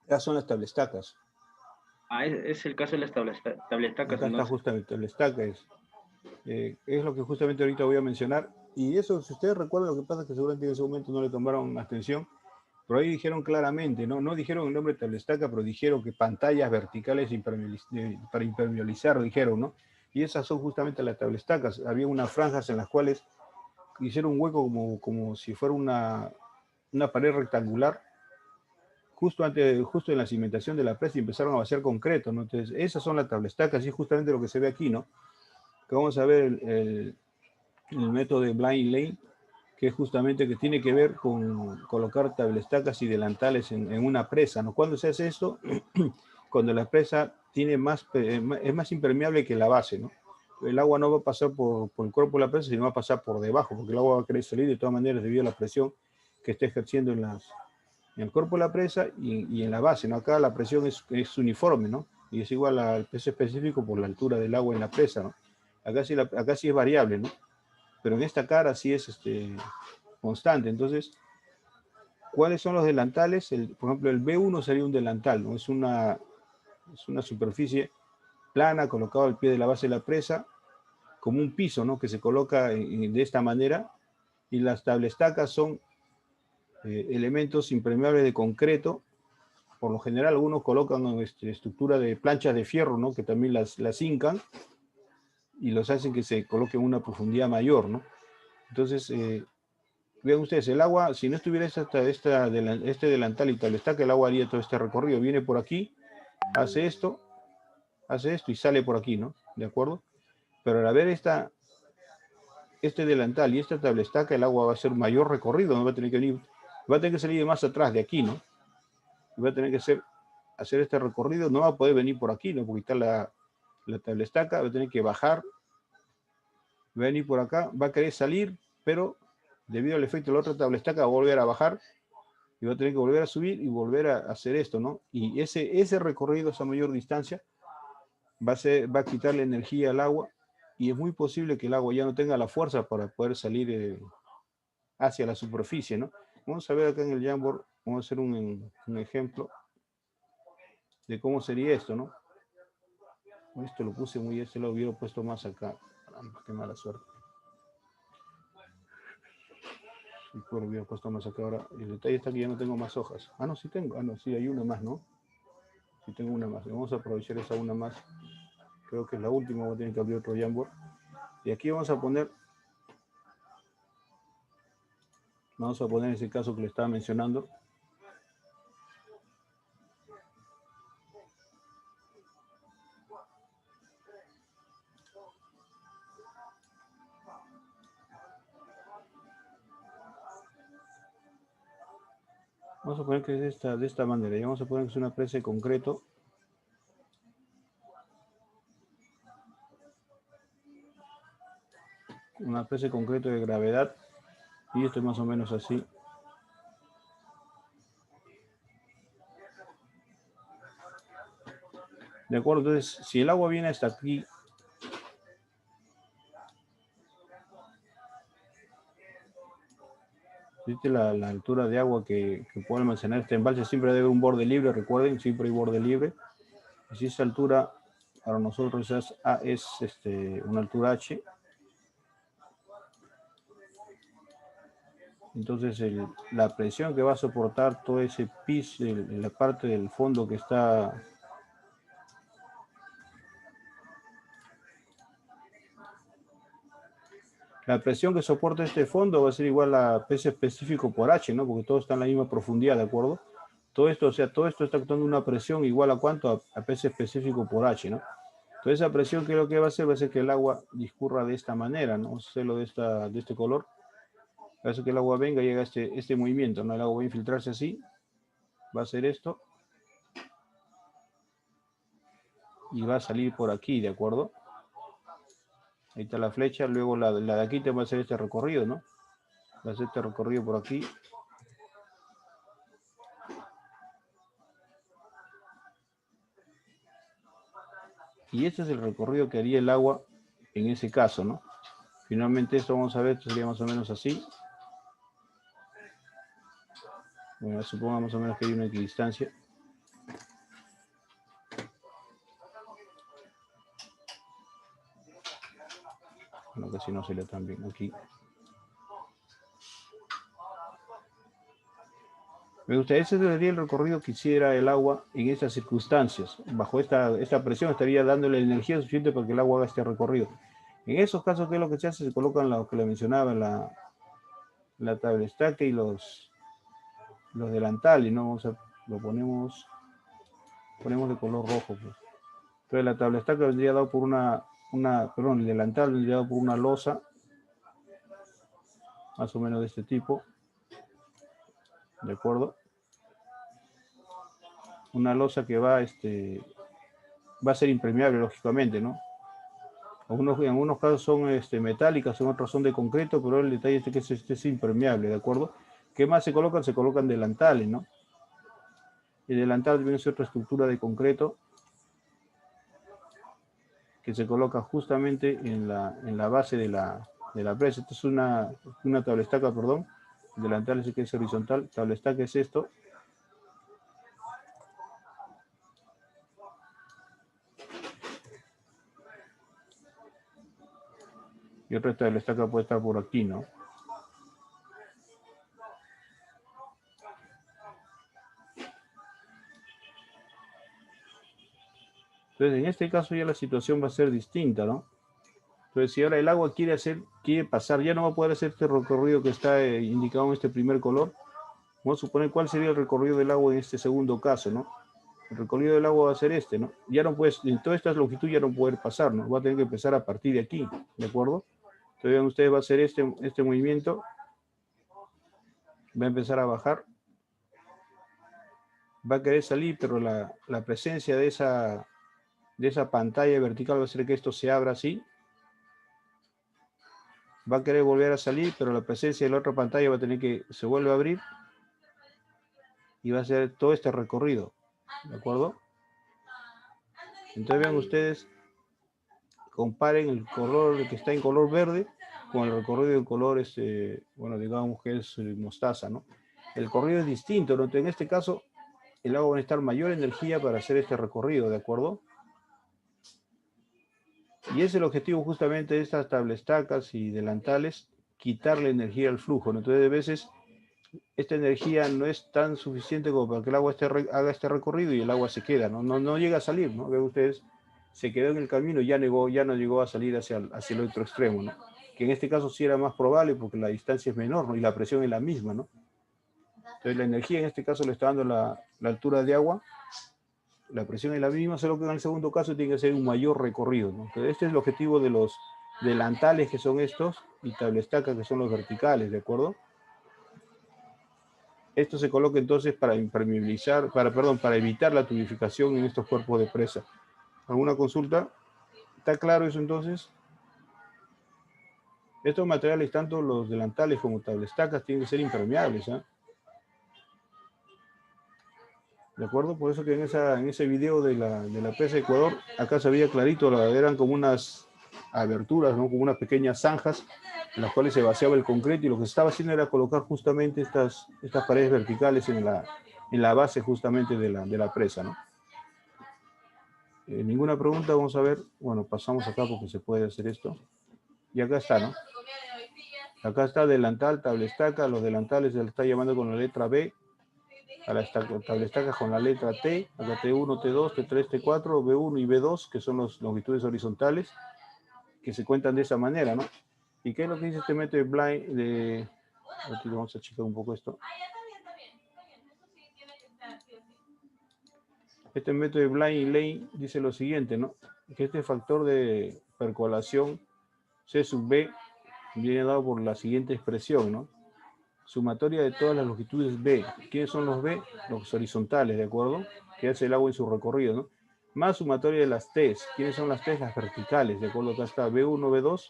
ya son las tablestacas. Ah, es el caso de las tabletacas, Acá está entonces. justamente tablestaca, es lo que justamente ahorita voy a mencionar. Y eso, si ustedes recuerdan, lo que pasa es que seguramente en ese momento no le tomaron atención, pero ahí dijeron claramente, no dijeron el nombre de tablestaca, pero dijeron que pantallas verticales para impermeabilizar, dijeron, ¿no? Y esas son justamente las tablestacas. Había unas franjas en las cuales hicieron un hueco como si fuera una pared rectangular, justo en la cimentación de la presa, y empezaron a vaciar concreto, ¿no? Entonces, esas son las tablestacas, y es justamente lo que se ve aquí, ¿no? Que vamos a ver el método de Blind Lane, que es justamente que tiene que ver con colocar tablestacas y delantales en una presa, ¿no? ¿Cuándo se hace esto? Cuando la presa es más impermeable que la base, ¿no? El agua no va a pasar por el cuerpo de la presa, sino va a pasar por debajo, porque el agua va a querer salir de todas maneras debido a la presión que está ejerciendo en el cuerpo de la presa y en la base, ¿no? Acá la presión es uniforme, ¿no? Y es igual al peso específico por la altura del agua en la presa, ¿no? Acá sí es variable, ¿no? Pero en esta cara sí es constante. Entonces, ¿cuáles son los delantales? Por ejemplo, el B1 sería un delantal, ¿no? Es una superficie plana colocada al pie de la base de la presa, como un piso, ¿no? Que se coloca de esta manera, y las tablestacas son elementos impermeables de concreto. Por lo general, algunos colocan estructura de planchas de fierro, ¿no? Que también las hincan y los hacen que se coloquen en una profundidad mayor, ¿no? Entonces, vean ustedes, el agua, si no estuviera este delantal y tablestaca, el agua haría todo este recorrido. Viene por aquí, hace esto y sale por aquí, ¿no? ¿De acuerdo? Pero al haber este delantal y esta tablestaca, el agua va a hacer mayor recorrido, no va a tener que venir, va a tener que salir de más atrás de aquí, ¿no? Y va a tener que hacer este recorrido, no va a poder venir por aquí, ¿no? Porque está la tablestaca, va a tener que bajar, va a venir por acá, va a querer salir, pero debido al efecto de la otra tablestaca va a volver a bajar y va a tener que volver a subir y volver a hacer esto, ¿no? Y ese recorrido, esa mayor distancia, va a quitarle energía al agua, y es muy posible que el agua ya no tenga la fuerza para poder salir hacia la superficie, ¿no? Vamos a ver acá en el Jamboard, vamos a hacer un ejemplo de cómo sería esto, ¿no? Esto lo puse lo hubiera puesto más acá. Caramba, qué mala suerte. Lo hubiera puesto más acá ahora. El detalle está que ya no tengo más hojas. Ah, no, sí tengo. Ah, no, sí, hay una más, ¿no? Sí tengo una más. Vamos a aprovechar esa una más. Creo que es la última. Voy a tener que abrir otro Jamboard. Y aquí vamos a poner ese caso que le estaba mencionando. Vamos a poner que es de esta manera. Y vamos a poner que es una presa de concreto. Una presa de concreto de gravedad. Y esto es más o menos así. De acuerdo, entonces, si el agua viene hasta aquí, ¿viste la altura de agua que puede almacenar este embalse? Siempre debe haber un borde libre, recuerden, siempre hay borde libre. Y si esa altura para nosotros es una altura H, entonces la presión que va a soportar todo ese piso, la parte del fondo que está... La presión que soporta este fondo va a ser igual a P específico por H, ¿no? Porque todo está en la misma profundidad, ¿de acuerdo? Todo esto está actuando una presión igual a ¿cuánto? A P específico por H, ¿no? Entonces esa presión, que lo que va a hacer que el agua discurra de esta manera, ¿no? Vamos a hacerlo de este color. Hace que el agua venga y haga este movimiento, ¿no? El agua va a infiltrarse así, va a hacer esto, y va a salir por aquí, ¿de acuerdo? Ahí está la flecha, luego la de aquí te va a hacer este recorrido, ¿no? Va a hacer este recorrido por aquí. Y este es el recorrido que haría el agua en ese caso, ¿no? Finalmente esto vamos a ver, esto sería más o menos así. Bueno, supongo más o menos que hay una equidistancia. Bueno, casi no se le tan bien aquí. Me gustaría, ese sería el recorrido que hiciera el agua en estas circunstancias. Bajo esta presión estaría dándole energía suficiente para que el agua haga este recorrido. En esos casos, ¿qué es lo que se hace? Se colocan lo que le mencionaba, la tabla estaca y los delantales, ¿no? Lo ponemos de color rojo, pues. Entonces la tabla estaca vendría dado por perdón, el delantal vendría dado por una losa, más o menos de este tipo, ¿de acuerdo? Una losa que va a ser impermeable, lógicamente, ¿no? En algunos casos son metálicas, en otros son de concreto, pero el detalle es que es impermeable, ¿de acuerdo? ¿Qué más se colocan? Se colocan delantales, ¿no? El delantal viene a ser otra estructura de concreto que se coloca justamente en la base de la presa. Esta es una tabla estaca, perdón. El delantal es el que es horizontal, tabla estaca es esto. Y otra tabla estaca puede estar por aquí, ¿no? Entonces, en este caso ya la situación va a ser distinta, ¿no? Entonces, si ahora el agua quiere pasar, ya no va a poder hacer este recorrido que está indicado en este primer color. Vamos a suponer cuál sería el recorrido del agua en este segundo caso, ¿no? El recorrido del agua va a ser este, ¿no? Ya no puedes, en toda esta longitud ya no poder pasar, ¿no? Va a tener que empezar a partir de aquí, ¿de acuerdo? Entonces, vean ustedes, va a hacer este movimiento. Va a empezar a bajar. Va a querer salir, pero la presencia de esa pantalla vertical va a hacer que esto se abra así. Va a querer volver a salir, pero la presencia de la otra pantalla va a tener que se vuelve a abrir y va a hacer todo este recorrido, ¿de acuerdo? Entonces vean ustedes, comparen el color que está en color verde con el recorrido en color, bueno, digamos que es mostaza, ¿no? El recorrido es distinto, ¿no? En este caso, el agua va a necesitar mayor energía para hacer este recorrido, ¿de acuerdo? Y es el objetivo justamente de estas tablestacas y delantales, quitarle energía al flujo, ¿no? Entonces, de veces, esta energía no es tan suficiente como para que el agua haga este recorrido y el agua se queda, ¿no? No llega a salir, ¿no? Ven ustedes, se quedó en el camino y ya no llegó a salir hacia el otro extremo, ¿no? Que en este caso sí era más probable porque la distancia es menor, ¿no? Y la presión es la misma, ¿no? Entonces, la energía en este caso le está dando la altura de agua. La presión es la misma, solo que en el segundo caso tiene que ser un mayor recorrido, ¿no? Entonces, este es el objetivo de los delantales, que son estos, y tablestacas, que son los verticales, ¿de acuerdo? Esto se coloca entonces para impermeabilizar, para evitar la tubificación en estos cuerpos de presa. ¿Alguna consulta? ¿Está claro eso entonces? Estos materiales, tanto los delantales como tablestacas, tienen que ser impermeables, ¿eh? ¿De acuerdo? Por eso que en ese video de la presa de Ecuador, acá se veía clarito, eran como unas aberturas, ¿no? Como unas pequeñas zanjas en las cuales se vaciaba el concreto, y lo que se estaba haciendo era colocar justamente estas paredes verticales en la base justamente de la presa, ¿no? Ninguna pregunta, vamos a ver. Bueno, pasamos acá porque se puede hacer esto. Y acá está, ¿no? Acá está delantal, tablestaca. Los delantales se le está llamando con la letra B. A la tablestaca con la letra T, acá T1, T2, T3, T4, B1 y B2, que son las longitudes horizontales, que se cuentan de esa manera, ¿no? ¿Y qué es lo que dice este método de Blind? Aquí vamos a achicar un poco esto. Este método de Blind y Lane dice lo siguiente, ¿no? Que este factor de percolación C sub B viene dado por la siguiente expresión, ¿no? Sumatoria de todas las longitudes B. ¿Quiénes son los B? Los horizontales, ¿de acuerdo? Que hace el agua en su recorrido, ¿no? más sumatoria de las T's. ¿Quiénes son las T's? Las verticales, de acuerdo, acá está B1, B2,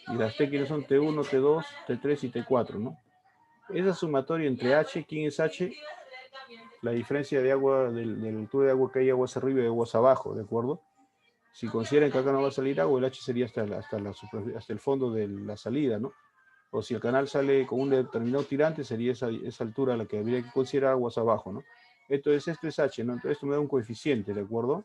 y las T, ¿quiénes son? T1, T2, T3 y T4, ¿no? Esa sumatoria entre H, ¿quién es H? La diferencia de agua, de la altura de agua que hay aguas arriba y aguas abajo, ¿de acuerdo? Si consideran que acá no va a salir agua, el H sería hasta el fondo de la salida, ¿no? O si el canal sale con un determinado tirante, sería esa altura a la que habría que considerar aguas abajo, ¿no? Entonces, esto es H, ¿no? Entonces, esto me da un coeficiente, ¿de acuerdo?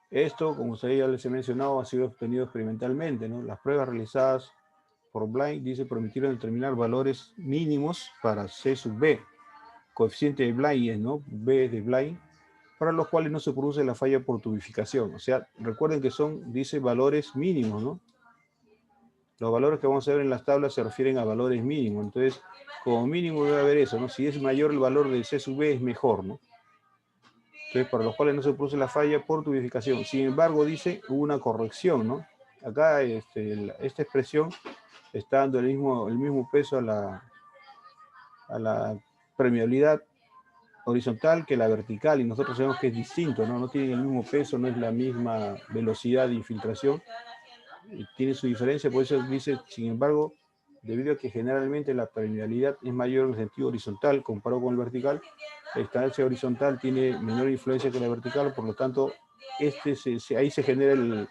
Esto, como ustedes ya les he mencionado, ha sido obtenido experimentalmente, ¿no? Las pruebas realizadas por Blind, dice, permitieron determinar valores mínimos para C sub B. Coeficiente de Blind, ¿no? B de Blind, para los cuales no se produce la falla por tubificación. O sea, recuerden que son, dice, valores mínimos, ¿no? Los valores que vamos a ver en las tablas se refieren a valores mínimos. Entonces, como mínimo debe haber eso, ¿no? Si es mayor el valor de C sub B, es mejor, ¿no? Entonces, para los cuales no se produce la falla por tubificación. Sin embargo, dice, hubo una corrección, ¿no? Acá, esta expresión está dando el mismo peso a la permeabilidad horizontal que la vertical, y nosotros sabemos que es distinto, ¿no? No tienen el mismo peso, no es la misma velocidad de infiltración, tiene su diferencia, por eso dice, sin embargo, debido a que generalmente la permeabilidad es mayor en el sentido horizontal comparado con el vertical, la instancia horizontal tiene menor influencia que la vertical, por lo tanto, ahí se genera el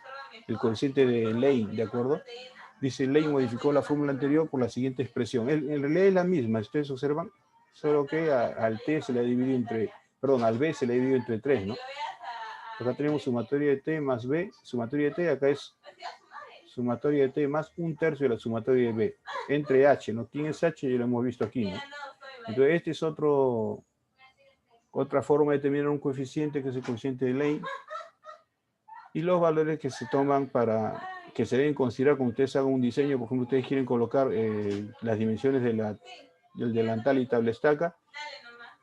coeficiente de Lane, ¿de acuerdo? Dice, Lane modificó la fórmula anterior por la siguiente expresión. En realidad es la misma, ustedes observan, solo que al T se le ha dividido al B se le ha dividido entre 3, ¿no? Acá tenemos sumatoria de T más B, sumatoria de T, acá es sumatoria de T más 1/3 de la sumatoria de B, entre H, ¿no? ¿Quién es H? Ya lo hemos visto aquí, ¿no? Entonces, este es otra forma de determinar un coeficiente, que es el coeficiente de Lane, y los valores que se toman que se deben considerar cuando ustedes hagan un diseño. Por ejemplo, ustedes quieren colocar las dimensiones del delantal y tabla estaca,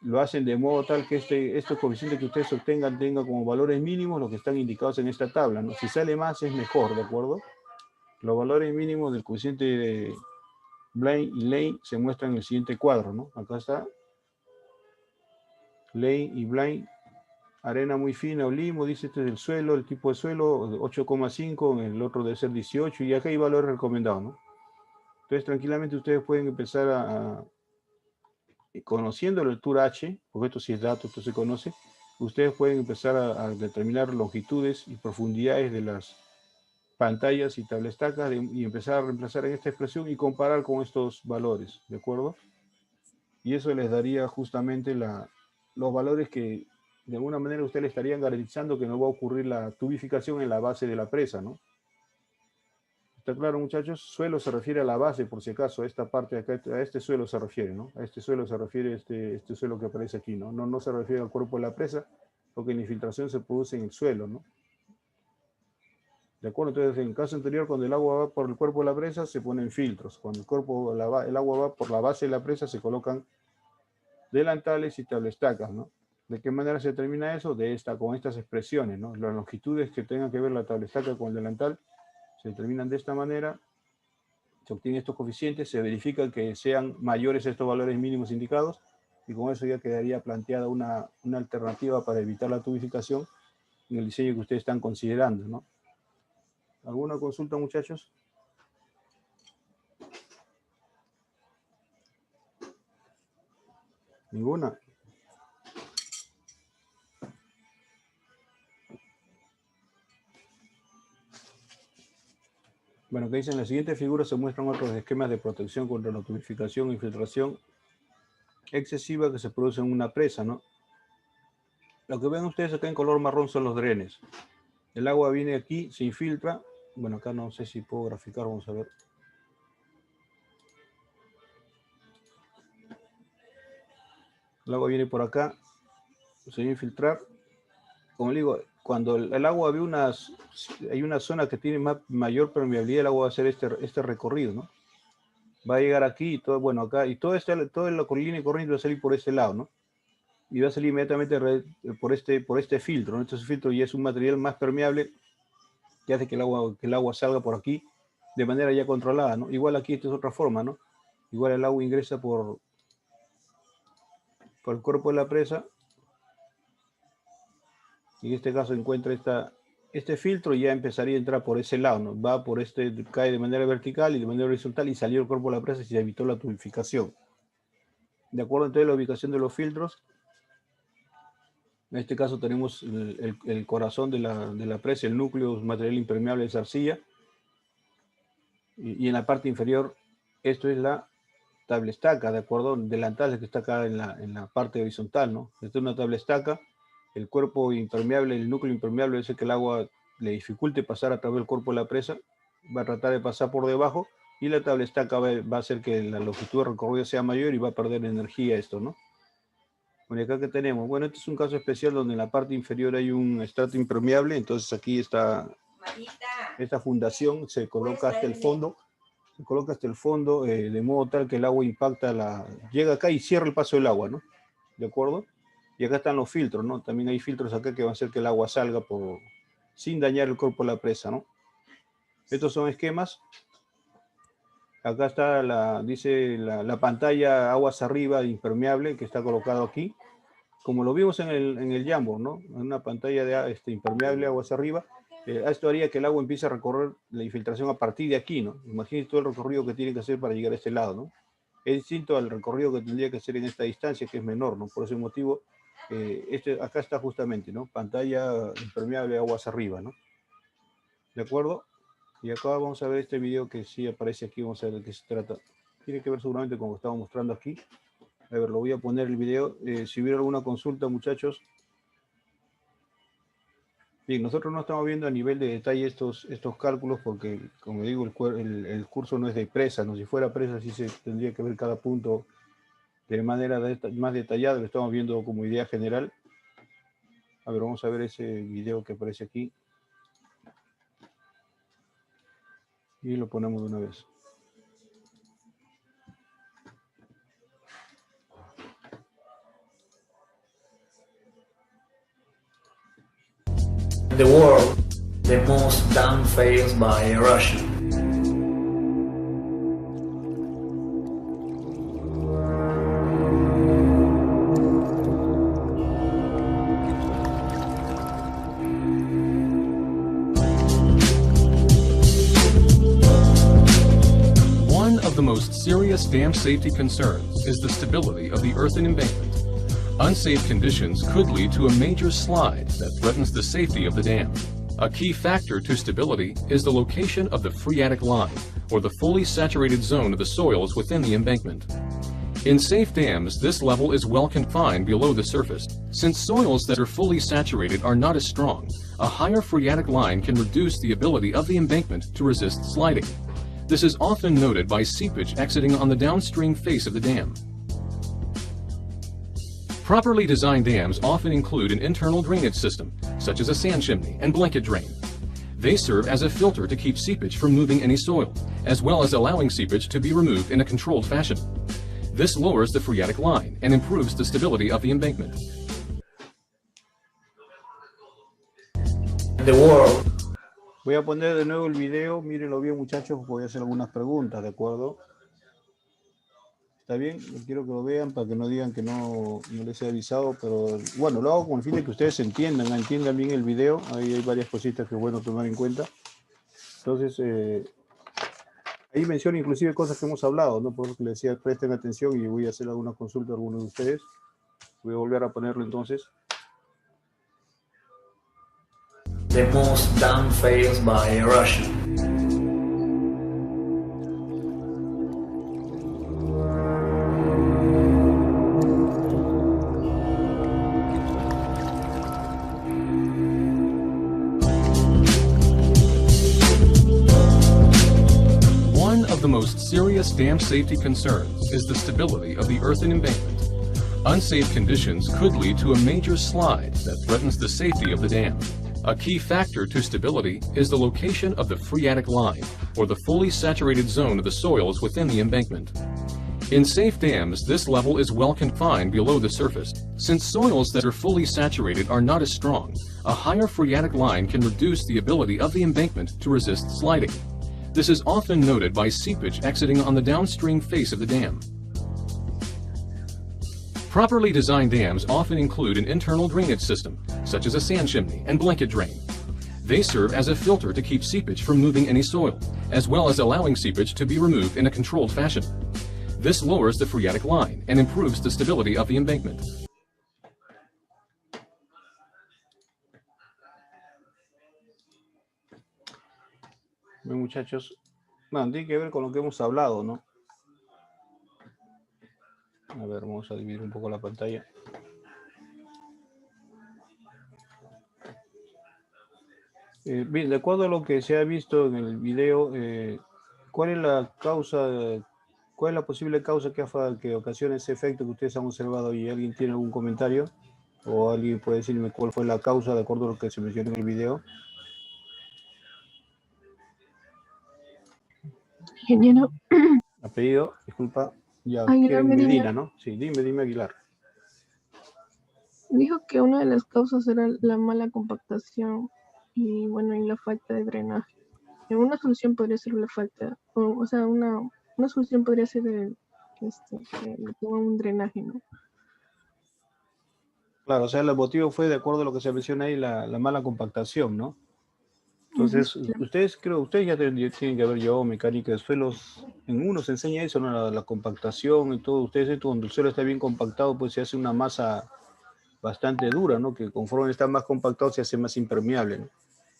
lo hacen de modo tal que estos coeficientes que ustedes obtengan tengan como valores mínimos los que están indicados en esta tabla, ¿no? Si sale más es mejor, ¿de acuerdo? Los valores mínimos del coeficiente de Blind y Lane se muestran en el siguiente cuadro, ¿no? Acá está Lane y Blind. Arena muy fina o limo, dice, este es el suelo, el tipo de suelo, 8,5, el otro debe ser 18, y acá hay valores recomendados, ¿no? Entonces, tranquilamente ustedes pueden empezar conociendo la altura H, porque esto sí es dato, esto se conoce, ustedes pueden empezar a determinar longitudes y profundidades de las pantallas y tablestacas y empezar a reemplazar en esta expresión y comparar con estos valores, ¿de acuerdo? Y eso les daría justamente los valores que de alguna manera ustedes le estarían garantizando que no va a ocurrir la tubificación en la base de la presa, ¿no? ¿Está claro, muchachos? Suelo se refiere a la base, por si acaso, a esta parte de acá, a este suelo se refiere, ¿no? A este suelo se refiere este suelo que aparece aquí, ¿no? No se refiere al cuerpo de la presa, porque la infiltración se produce en el suelo, ¿no? ¿De acuerdo? Entonces, en el caso anterior, cuando el agua va por el cuerpo de la presa, se ponen filtros. Cuando el agua va por la base de la presa, se colocan delantales y tablestacas, ¿no? ¿De qué manera se determina eso? Con estas expresiones, ¿no? Las longitudes que tengan que ver la tablestaca con el delantal se determinan de esta manera, se obtienen estos coeficientes, se verifica que sean mayores estos valores mínimos indicados, y con eso ya quedaría planteada una alternativa para evitar la tubificación en el diseño que ustedes están considerando, ¿no? ¿Alguna consulta, muchachos? ¿Ninguna? Bueno, que dicen, en la siguiente figura se muestran otros esquemas de protección contra la tubificación e infiltración excesiva que se produce en una presa, ¿no? Lo que ven ustedes acá en color marrón son los drenes. El agua viene aquí, se infiltra. Bueno, acá no sé si puedo graficar, vamos a ver. El agua viene por acá, se va a infiltrar. Como le digo, cuando el agua hay una zona que tiene mayor permeabilidad, el agua va a hacer este recorrido, ¿no? Va a llegar aquí y todo, bueno, acá, y toda la línea corriente va a salir por este lado, ¿no? Y va a salir inmediatamente por este filtro, ¿no? Este filtro ya es un material más permeable que hace que el agua salga por aquí de manera ya controlada, ¿no? Igual aquí esta es otra forma, ¿no? Igual el agua ingresa por el cuerpo de la presa en este caso encuentra este filtro y ya empezaría a entrar por ese lado, ¿no? Va por cae de manera vertical y de manera horizontal y salió el cuerpo de la presa y se evitó la tubificación. De acuerdo entonces a la ubicación de los filtros, en este caso tenemos el corazón de la presa, el núcleo, material impermeable es arcilla, y en la parte inferior, esto es la tablestaca, de acuerdo, delantal que está acá en la parte horizontal, ¿no? Esta es una tablestaca, el cuerpo impermeable, el núcleo impermeable es el que el agua le dificulte pasar a través del cuerpo de la presa, va a tratar de pasar por debajo, y la tablestaca va a hacer que la longitud de recorrido sea mayor y va a perder energía esto, ¿no? Bueno, acá que tenemos, bueno, este es un caso especial donde en la parte inferior hay un estrato impermeable, entonces aquí esta fundación se coloca hasta el fondo, de modo tal que el agua impacta, llega acá y cierra el paso del agua, ¿no? ¿De acuerdo? Y acá están los filtros, ¿no? También hay filtros acá que van a hacer que el agua salga sin dañar el cuerpo de la presa, ¿no? Estos son esquemas. Acá está dice la pantalla aguas arriba impermeable que está colocado aquí. Como lo vimos en el Jamboard, ¿no? En una pantalla impermeable aguas arriba. Esto haría que el agua empiece a recorrer la infiltración a partir de aquí, ¿no? Imagínense todo el recorrido que tiene que hacer para llegar a este lado, ¿no? Es distinto al recorrido que tendría que hacer en esta distancia, que es menor, ¿no? Por ese motivo, acá está justamente, ¿no? Pantalla impermeable aguas arriba, ¿no? ¿De acuerdo? Y acá vamos a ver este video que sí aparece aquí, vamos a ver de qué se trata. Tiene que ver seguramente con lo que estamos mostrando aquí. A ver, lo voy a poner el video. Si hubiera alguna consulta, muchachos. Bien, nosotros no estamos viendo a nivel de detalle estos cálculos porque, como digo, el curso no es de presa, ¿no? Si fuera presa sí se tendría que ver cada punto de manera más detallada, lo estamos viendo como idea general. A ver, vamos a ver ese video que aparece aquí. Y lo ponemos de una vez. In the world, the most dam fails by Russia. One of the most serious dam safety concerns is the stability of the earthen embankment. Unsafe conditions could lead to a major slide that threatens the safety of the dam. A key factor to stability is the location of the phreatic line, or the fully saturated zone of the soils within the embankment. In safe dams, this level is well confined below the surface. Since soils that are fully saturated are not as strong, a higher phreatic line can reduce the ability of the embankment to resist sliding. This is often noted by seepage exiting on the downstream face of the dam. Properly designed dams often include an internal drainage system, such as a sand chimney and blanket drain. They serve as a filter to keep seepage from moving any soil, as well as allowing seepage to be removed in a controlled fashion. This lowers the phreatic line and improves the stability of the embankment. The world. Voy a poner de nuevo el video, mírenlo bien muchachos, voy a hacer algunas preguntas, ¿de acuerdo? ¿Está bien? Quiero que lo vean para que no digan que no les he avisado, pero bueno, lo hago con el fin de que ustedes entiendan bien el video. Ahí hay varias cositas que es bueno tomar en cuenta. Entonces, ahí menciono inclusive cosas que hemos hablado, ¿no? Por eso que les decía, presten atención y voy a hacer alguna consulta a algunos de ustedes. Voy a volver a ponerlo entonces. The most dam fails by Russia. The most serious dam safety concerns is the stability of the earthen embankment. Unsafe conditions could lead to a major slide that threatens the safety of the dam. A key factor to stability is the location of the phreatic line, or the fully saturated zone of the soils within the embankment. In safe dams, this level is well confined below the surface. Since soils that are fully saturated are not as strong, a higher phreatic line can reduce the ability of the embankment to resist sliding. This is often noted by seepage exiting on the downstream face of the dam. Properly designed dams often include an internal drainage system, such as a sand chimney and blanket drain. They serve as a filter to keep seepage from moving any soil, as well as allowing seepage to be removed in a controlled fashion. This lowers the phreatic line and improves the stability of the embankment. Bien, muchachos, bueno, tiene que ver con lo que hemos hablado, ¿no? A ver, vamos a dividir un poco la pantalla. Bien, de acuerdo a lo que se ha visto en el video, ¿cuál es la causa, cuál es la posible causa que ocasiona ese efecto que ustedes han observado? ¿Y alguien tiene algún comentario? ¿O alguien puede decirme cuál fue la causa de acuerdo a lo que se mencionó en el video? Ingeniero. Apellido, disculpa, ya, Aguilar Medina, Medina, ¿no? Sí, dime Aguilar. Dijo que una de las causas era la mala compactación y bueno, y la falta de drenaje. Una solución podría ser la falta, o sea, una solución podría ser que le pongan un drenaje, ¿no? Claro, o sea, el motivo fue, de acuerdo a lo que se menciona ahí, la mala compactación, ¿no? Entonces, ustedes ya tienen que haber llevado mecánica de suelos. En uno se enseña eso, ¿no? La compactación y todo. Ustedes, cuando el suelo está bien compactado, pues se hace una masa bastante dura, ¿no? Que conforme está más compactado, se hace más impermeable, ¿no?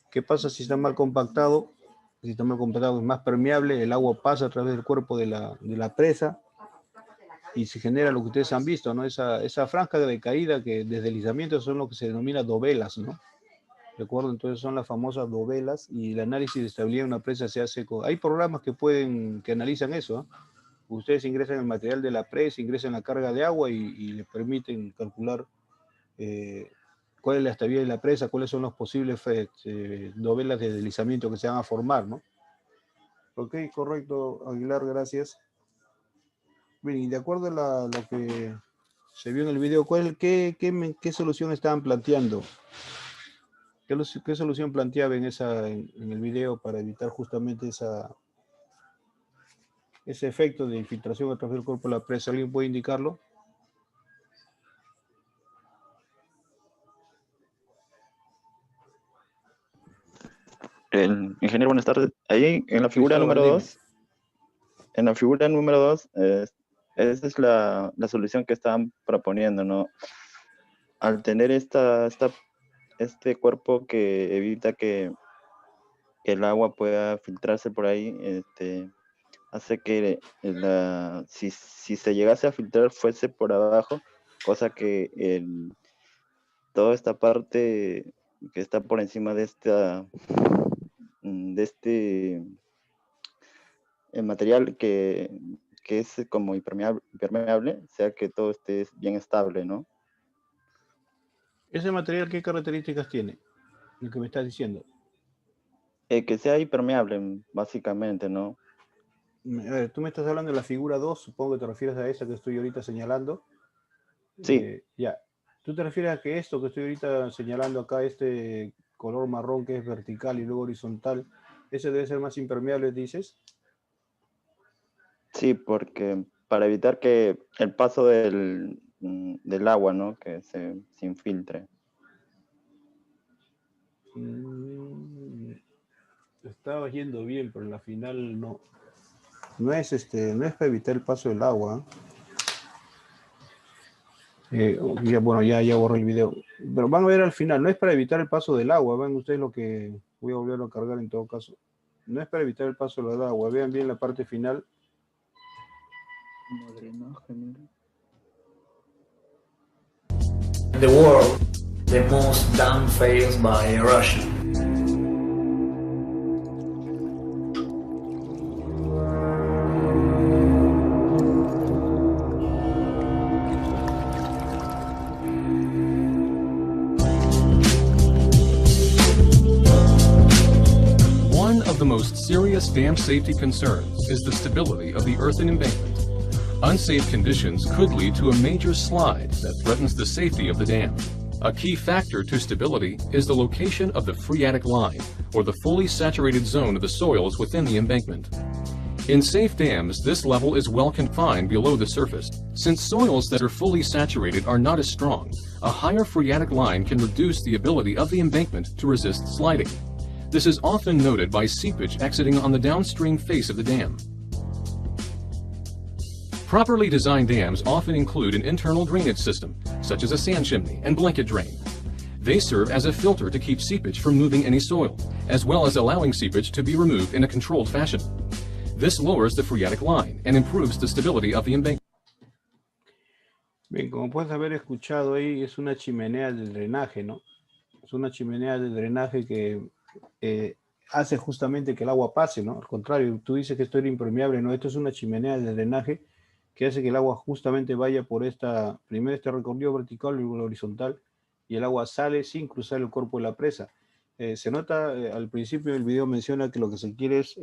¿Qué pasa si está mal compactado? Si está mal compactado, es más permeable, el agua pasa a través del cuerpo de la presa y se genera lo que ustedes han visto, ¿no? Esa franja de caída, que de deslizamiento, son lo que se denomina dovelas, ¿no? ¿De acuerdo? Entonces son las famosas dovelas, y el análisis de estabilidad de una presa se hace con... Hay programas que analizan eso, ¿eh? Ustedes ingresan el material de la presa, ingresan la carga de agua y le permiten calcular cuál es la estabilidad de la presa, cuáles son los posibles dovelas de deslizamiento que se van a formar, ¿no? Ok, correcto, Aguilar, gracias. Bien, y de acuerdo a lo que se vio en el video, ¿qué solución estaban planteando? ¿Qué solución planteaba en el video para evitar justamente ese efecto de infiltración a través del cuerpo de la presa? ¿Alguien puede indicarlo? Ingeniero, buenas tardes. Ahí en la figura número 2, esa es la solución que estaban proponiendo, ¿no? Al tener este cuerpo que evita que el agua pueda filtrarse por ahí, hace que si se llegase a filtrar fuese por abajo, cosa que toda esta parte que está por encima de el material que es como impermeable, sea que todo esté bien estable, ¿no? ¿Ese material qué características tiene? Lo que me estás diciendo. Que sea impermeable, básicamente, ¿no? A ver, tú me estás hablando de la figura 2, supongo que te refieres a esa que estoy ahorita señalando. Sí. Ya. ¿Tú te refieres a que esto que estoy ahorita señalando acá, este color marrón que es vertical y luego horizontal, ese debe ser más impermeable, dices? Sí, porque para evitar que el paso del agua, ¿no? Que se infiltre. Estaba yendo bien, pero en la final no. No es para evitar el paso del agua. Bueno, ya borré el video. Pero van a ver al final, no es para evitar el paso del agua. Vean ustedes lo que voy a volverlo a cargar en todo caso. No es para evitar el paso del agua. Vean bien la parte final. In the world, the most dam fails by Russia. One of the most serious dam safety concerns is the stability of the earthen embankment. Unsafe conditions could lead to a major slide that threatens the safety of the dam. A key factor to stability is the location of the phreatic line, or the fully saturated zone of the soils within the embankment. In safe dams, this level is well confined below the surface. Since soils that are fully saturated are not as strong, a higher phreatic line can reduce the ability of the embankment to resist sliding. This is often noted by seepage exiting on the downstream face of the dam. Properly designed dams often include an internal drainage system, such as a sand chimney and blanket drain. They serve as a filter to keep seepage from moving any soil, as well as allowing seepage to be removed in a controlled fashion. This lowers the phreatic line and improves the stability of the embankment. Bien, como puedes haber escuchado ahí, es una chimenea de drenaje, ¿no? Es una chimenea de drenaje que hace justamente que el agua pase, ¿no? Al contrario, tú dices que esto era impermeable, no, esto es una chimenea de drenaje que hace que el agua justamente vaya por primero este recorrido vertical y luego horizontal, y el agua sale sin cruzar el cuerpo de la presa. Se nota, al principio del video menciona que lo que se quiere es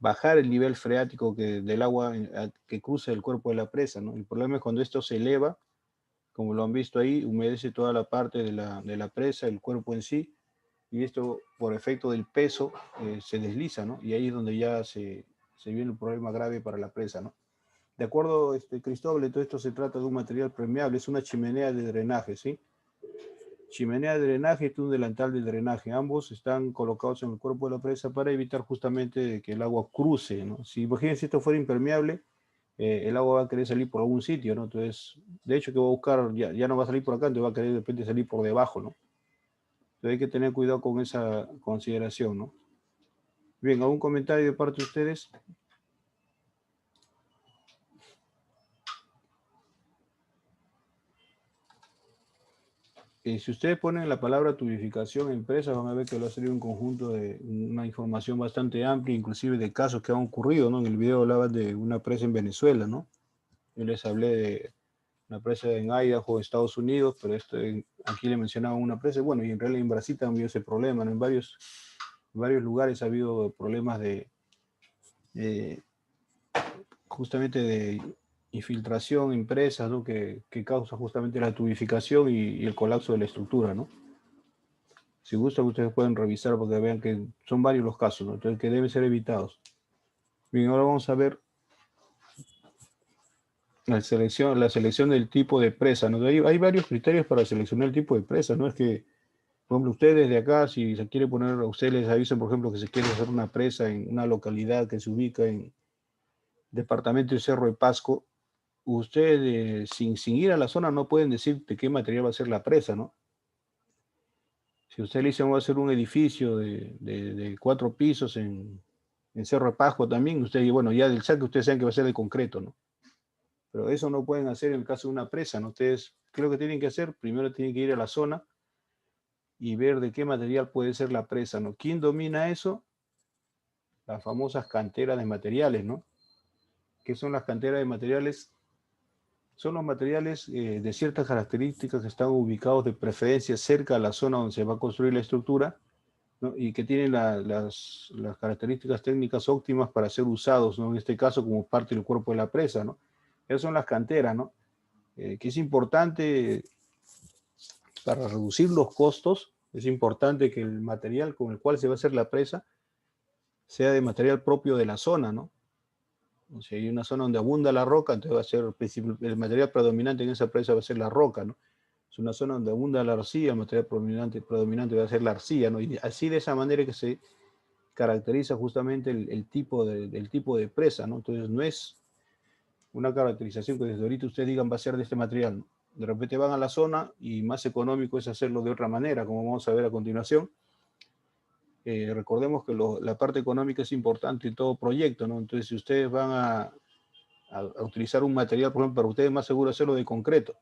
bajar el nivel freático del agua que cruza el cuerpo de la presa, ¿no? El problema es cuando esto se eleva, como lo han visto ahí, humedece toda la parte de la presa, el cuerpo en sí, y esto por efecto del peso se desliza, ¿no? Y ahí es donde ya se viene un problema grave para la presa, ¿no? De acuerdo, Cristóbal, todo esto se trata de un material permeable, es una chimenea de drenaje, ¿sí? Chimenea de drenaje y un delantal de drenaje. Ambos están colocados en el cuerpo de la presa para evitar justamente que el agua cruce, ¿no? Si imagínense esto fuera impermeable, el agua va a querer salir por algún sitio, ¿no? Entonces, de hecho que va a buscar, ya no va a salir por acá, entonces va a querer de repente salir por debajo, ¿no? Entonces hay que tener cuidado con esa consideración, ¿no? Bien, ¿algún comentario de parte de ustedes? Si ustedes ponen la palabra tubificación en presa, van a ver que va a salir un conjunto de una información bastante amplia, inclusive de casos que han ocurrido, ¿no? En el video hablaban de una presa en Venezuela, ¿no? Yo les hablé de una presa en Idaho, Estados Unidos, pero aquí le mencionaba una presa, bueno, y en realidad en Brasil también ese problema, ¿no? En varios lugares ha habido problemas justamente de infiltración en presas, ¿no? que causa justamente la tubificación y el colapso de la estructura, ¿no? Si gustan, ustedes pueden revisar porque vean que son varios los casos, ¿no? Entonces, que deben ser evitados. Bien, ahora vamos a ver la selección del tipo de presa, ¿no? Hay varios criterios para seleccionar el tipo de presa, ¿no? Es que, por ejemplo, ustedes de acá, si se quiere poner, a ustedes les avisan, por ejemplo, que se quiere hacer una presa en una localidad que se ubica en departamento de Cerro de Pasco, ustedes sin ir a la zona no pueden decir de qué material va a ser la presa, ¿no? Si usted le dice va a hacer un edificio de 4 pisos en Cerro de Pasco también, ustedes, bueno, ya del saque ustedes saben que va a ser de concreto, ¿no? Pero eso no pueden hacer en el caso de una presa, ¿no? Ustedes, ¿qué es lo que tienen que hacer? Primero tienen que ir a la zona y ver de qué material puede ser la presa, ¿no? ¿Quién domina eso? Las famosas canteras de materiales, ¿no? ¿Qué son las canteras de materiales? Son los materiales de ciertas características que están ubicados de preferencia cerca a la zona donde se va a construir la estructura, ¿no? Y que tienen las características técnicas óptimas para ser usados, ¿no? En este caso como parte del cuerpo de la presa, ¿no? Esas son las canteras, ¿no? Que es importante para reducir los costos, es importante que el material con el cual se va a hacer la presa sea de material propio de la zona, ¿no? O sea, hay una zona donde abunda la roca, entonces va a ser el material predominante en esa presa va a ser la roca, ¿no? Es una zona donde abunda la arcilla, el material predominante va a ser la arcilla, ¿no? Y así de esa manera que se caracteriza justamente el tipo de presa, ¿no? Entonces no es una caracterización que desde ahorita ustedes digan va a ser de este material, ¿no? De repente van a la zona y más económico es hacerlo de otra manera, como vamos a ver a continuación. Recordemos que la parte económica es importante en todo proyecto, ¿no? Entonces, si ustedes van a utilizar un material, por ejemplo, para ustedes es más seguro hacerlo de concreto.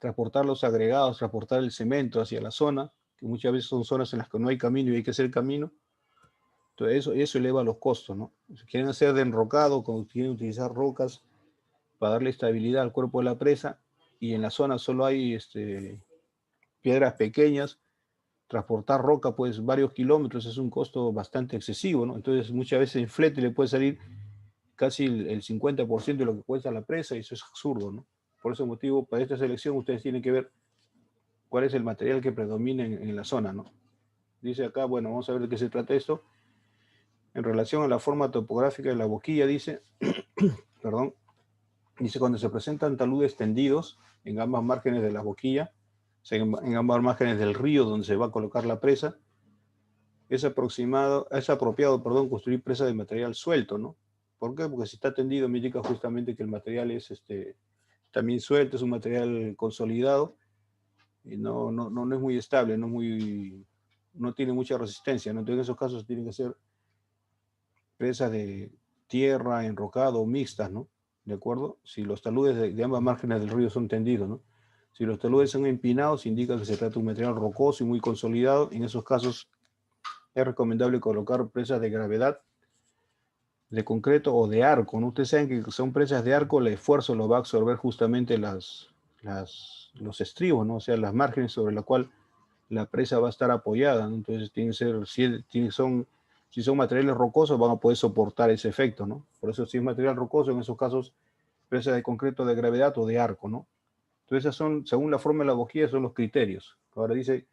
Transportar los agregados, transportar el cemento hacia la zona, que muchas veces son zonas en las que no hay camino y hay que hacer camino. Entonces, eso eleva los costos, ¿no? Si quieren hacer de enrocado, cuando quieren utilizar rocas para darle estabilidad al cuerpo de la presa, y en la zona solo hay piedras pequeñas, transportar roca, pues varios kilómetros es un costo bastante excesivo, ¿no? Entonces muchas veces en flete le puede salir casi el 50% de lo que cuesta la presa y eso es absurdo, ¿no? Por ese motivo, para esta selección ustedes tienen que ver cuál es el material que predomina en la zona, ¿no? Dice acá, bueno, vamos a ver de qué se trata esto. En relación a la forma topográfica de la boquilla, dice, perdón, dice cuando se presentan taludes tendidos en ambas márgenes de la boquilla, o sea, en ambas márgenes del río donde se va a colocar la presa, es apropiado, construir presa de material suelto, ¿no? ¿Por qué? Porque si está tendido me indica justamente que el material es también suelto, es un material consolidado y no es muy estable, no tiene mucha resistencia, ¿no? Entonces en esos casos tienen que ser presas de tierra, enrocado, mixtas, ¿no? ¿De acuerdo? Si los taludes de ambas márgenes del río son tendidos, ¿no? Si los taludes son empinados, indica que se trata de un material rocoso y muy consolidado. En esos casos es recomendable colocar presas de gravedad, de concreto o de arco, ¿no? Ustedes saben que son presas de arco, el esfuerzo lo va a absorber justamente los estribos, ¿no? O sea, las márgenes sobre la cual la presa va a estar apoyada, ¿no? Entonces tiene que ser, si son materiales rocosos van a poder soportar ese efecto, ¿no? Por eso si es material rocoso, en esos casos, presas de concreto de gravedad o de arco, ¿no? Entonces esas son, según la forma de la boquilla, son los criterios. Ahora dice,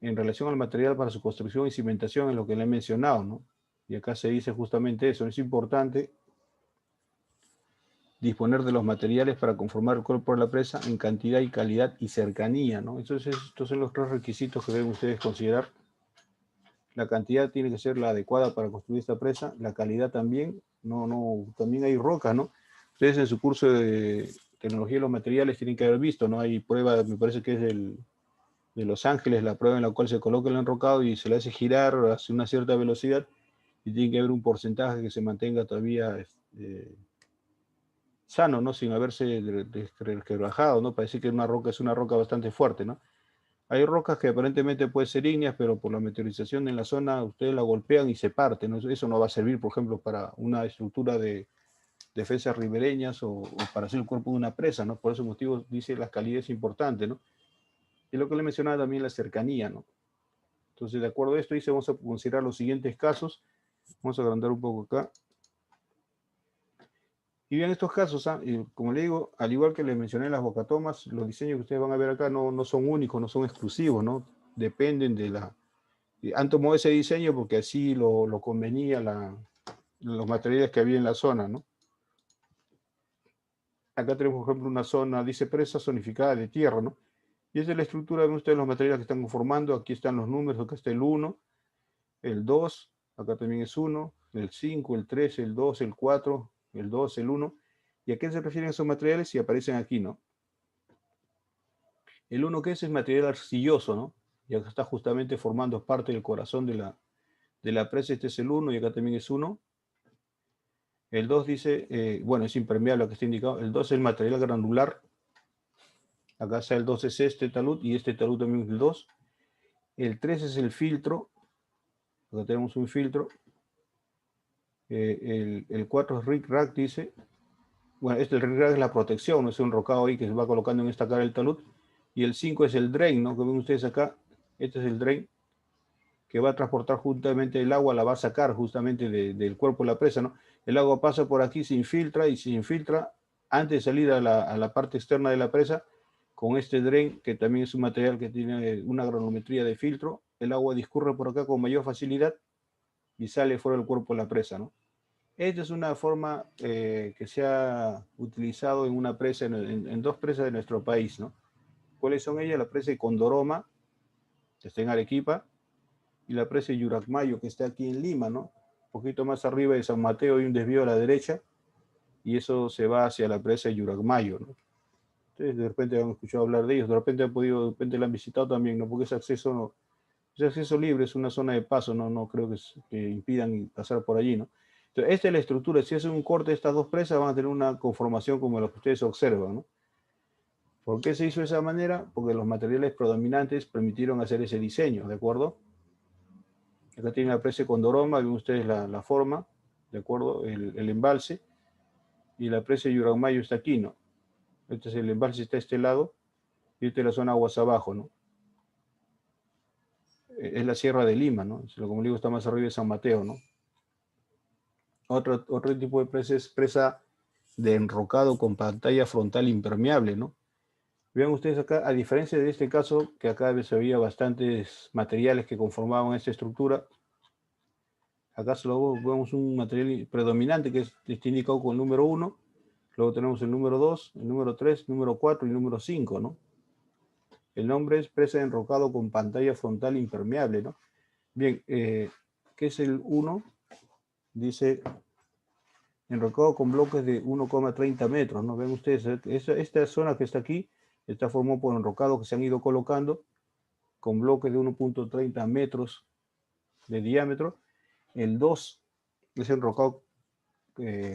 en relación al material para su construcción y cimentación, es lo que le he mencionado, ¿no? Y acá se dice justamente eso, es importante disponer de los materiales para conformar el cuerpo de la presa en cantidad y calidad y cercanía, ¿no? Entonces, estos son los 3 requisitos que deben ustedes considerar. La cantidad tiene que ser la adecuada para construir esta presa, la calidad también, también hay rocas, ¿no? Ustedes en su curso de tecnología de los materiales tienen que haber visto, ¿no? Hay prueba, me parece que es de Los Ángeles, la prueba en la cual se coloca el enrocado y se le hace girar hacia una cierta velocidad y tiene que haber un porcentaje que se mantenga todavía sano, ¿no? Sin haberse desquebrajado, ¿no? Parece que una roca es una roca bastante fuerte, ¿no? Hay rocas que aparentemente pueden ser ígneas, pero por la meteorización en la zona ustedes la golpean y se parte, ¿no? Eso no va a servir, por ejemplo, para una estructura de defensas ribereñas o para hacer el cuerpo de una presa, ¿no? Por ese motivo dice la calidad es importante, ¿no? Y lo que le mencionaba también la cercanía, ¿no? Entonces, de acuerdo a esto, dice, vamos a considerar los siguientes casos. Vamos a agrandar un poco acá. Y bien, estos casos, como le digo, al igual que les mencioné en las bocatomas, los diseños que ustedes van a ver acá no son únicos, no son exclusivos, ¿no? Dependen de han tomado ese diseño porque así lo convenía los materiales que había en la zona, ¿no? Acá tenemos, por ejemplo, una zona, dice presa zonificada de tierra, ¿no? Y esa es la estructura de ustedes los materiales que están conformando. Aquí están los números, acá está el 1, el 2, acá también es 1, el 5, el 3, el 2, el 4, el 2, el 1. ¿Y a qué se refieren esos materiales? Si aparecen aquí, ¿no? El 1 que es material arcilloso, ¿no? Y acá está justamente formando parte del corazón de la presa. Este es el 1 y acá también es 1. El 2 dice, bueno, es impermeable, lo que está indicado. El 2 es el material granular. Acá está el 2 es este talud y este talud también es el 2. El 3 es el filtro. Acá tenemos un filtro. El 4 es rick-rack, dice. Bueno, el rick-rack es la protección, ¿no? Es un enrocado ahí que se va colocando en esta cara del talud. Y el 5 es el drain, ¿no? Que ven ustedes acá. Este es el drain que va a transportar justamente el agua, la va a sacar justamente del cuerpo de la presa, ¿no? El agua pasa por aquí, se infiltra y se infiltra antes de salir a la parte externa de la presa con este drain, que también es un material que tiene una granometría de filtro. El agua discurre por acá con mayor facilidad y sale fuera del cuerpo de la presa, ¿no? Esta es una forma que se ha utilizado en una presa, en 2 presas de nuestro país, ¿no? ¿Cuáles son ellas? La presa de Condoroma, que está en Arequipa, y la presa de Yuracmayo, que está aquí en Lima, ¿no? Un poquito más arriba de San Mateo hay un desvío a la derecha, y eso se va hacia la presa de Yuracmayo, ¿no? Ustedes de repente han escuchado hablar de ellos, de repente la han visitado también, ¿no? Porque ese acceso libre, es una zona de paso, no creo que impidan pasar por allí, ¿no? Entonces, esta es la estructura. Si hacen un corte de estas 2 presas, van a tener una conformación como la que ustedes observan, ¿no? ¿Por qué se hizo de esa manera? Porque los materiales predominantes permitieron hacer ese diseño, ¿de acuerdo? Acá tiene la presa de Condoroma, ven ustedes la forma, ¿de acuerdo? El embalse. Y la presa de Yuracmayo está aquí, ¿no? Este es el embalse, está a este lado, y esta es la zona aguas abajo, ¿no? Es la Sierra de Lima, ¿no? Como digo, está más arriba de San Mateo, ¿no? Otro tipo de presa es presa de enrocado con pantalla frontal impermeable, ¿no? Vean ustedes acá, a diferencia de este caso, que acá había bastantes materiales que conformaban esta estructura, Acá solo vemos un material predominante que está indicado con el número 1. Luego tenemos el número 2, el número 3, el número 4 y el número 5, ¿no? El nombre es presa de enrocado con pantalla frontal impermeable, ¿no? Bien, ¿qué es el 1? Dice enrocado con bloques de 1,30 metros, ¿no? Ven ustedes, esta zona que está aquí está formada por enrocados que se han ido colocando con bloques de 1,30 metros de diámetro. El 2 es enrocado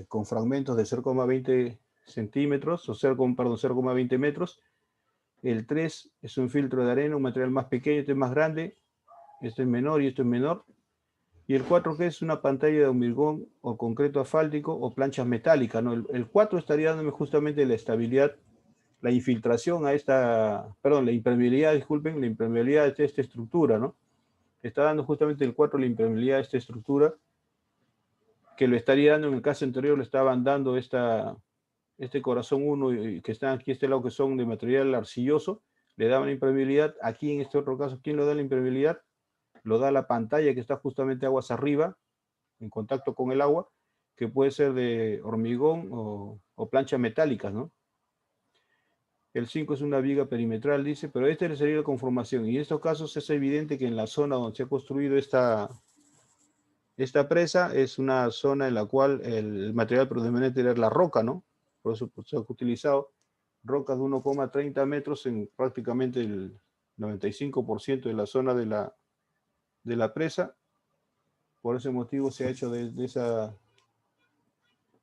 con fragmentos de 0,20 centímetros, o 0,20 metros. El 3 es un filtro de arena, un material más pequeño, este es más grande, este es menor y esto es menor. Y el 4 que es una pantalla de hormigón o concreto asfáltico o planchas metálicas, ¿no? El 4 estaría dándome justamente la estabilidad, la infiltración a esta, perdón, la impermeabilidad, disculpen, la impermeabilidad de esta estructura, ¿no? Está dando justamente el 4 la impermeabilidad de esta estructura, que lo estaría dando en el caso anterior, le estaban dando este corazón 1 que están aquí a este lado, que son de material arcilloso, le daban la impermeabilidad. Aquí en este otro caso, ¿quién lo da la impermeabilidad? Lo da la pantalla que está justamente aguas arriba, en contacto con el agua, que puede ser de hormigón o planchas metálicas, ¿no? El 5 es una viga perimetral, dice, pero este sería la conformación. Y en estos casos es evidente que en la zona donde se ha construido esta presa es una zona en la cual el material predominante era la roca, ¿no? Por eso se ha utilizado rocas de 1,30 metros en prácticamente el 95% de la zona de la presa. Por ese motivo se ha hecho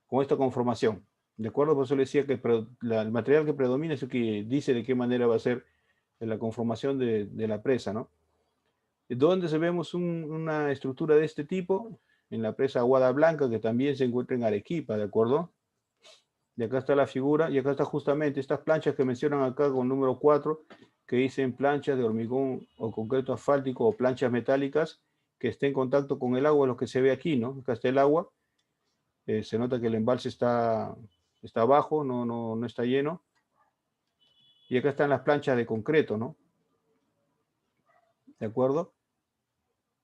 con esta conformación. ¿De acuerdo? Por eso le decía que el material que predomina es el que dice de qué manera va a ser la conformación de la presa, ¿no? ¿Dónde se vemos una estructura de este tipo? En la presa Aguada Blanca, que también se encuentra en Arequipa, ¿de acuerdo? Y acá está la figura, y acá está justamente estas planchas que mencionan acá con número 4, que dicen planchas de hormigón o concreto asfáltico o planchas metálicas que estén en contacto con el agua, lo que se ve aquí, ¿no? Acá está el agua, se nota que el embalse está bajo, no está lleno, y acá están las planchas de concreto, ¿no? ¿De acuerdo?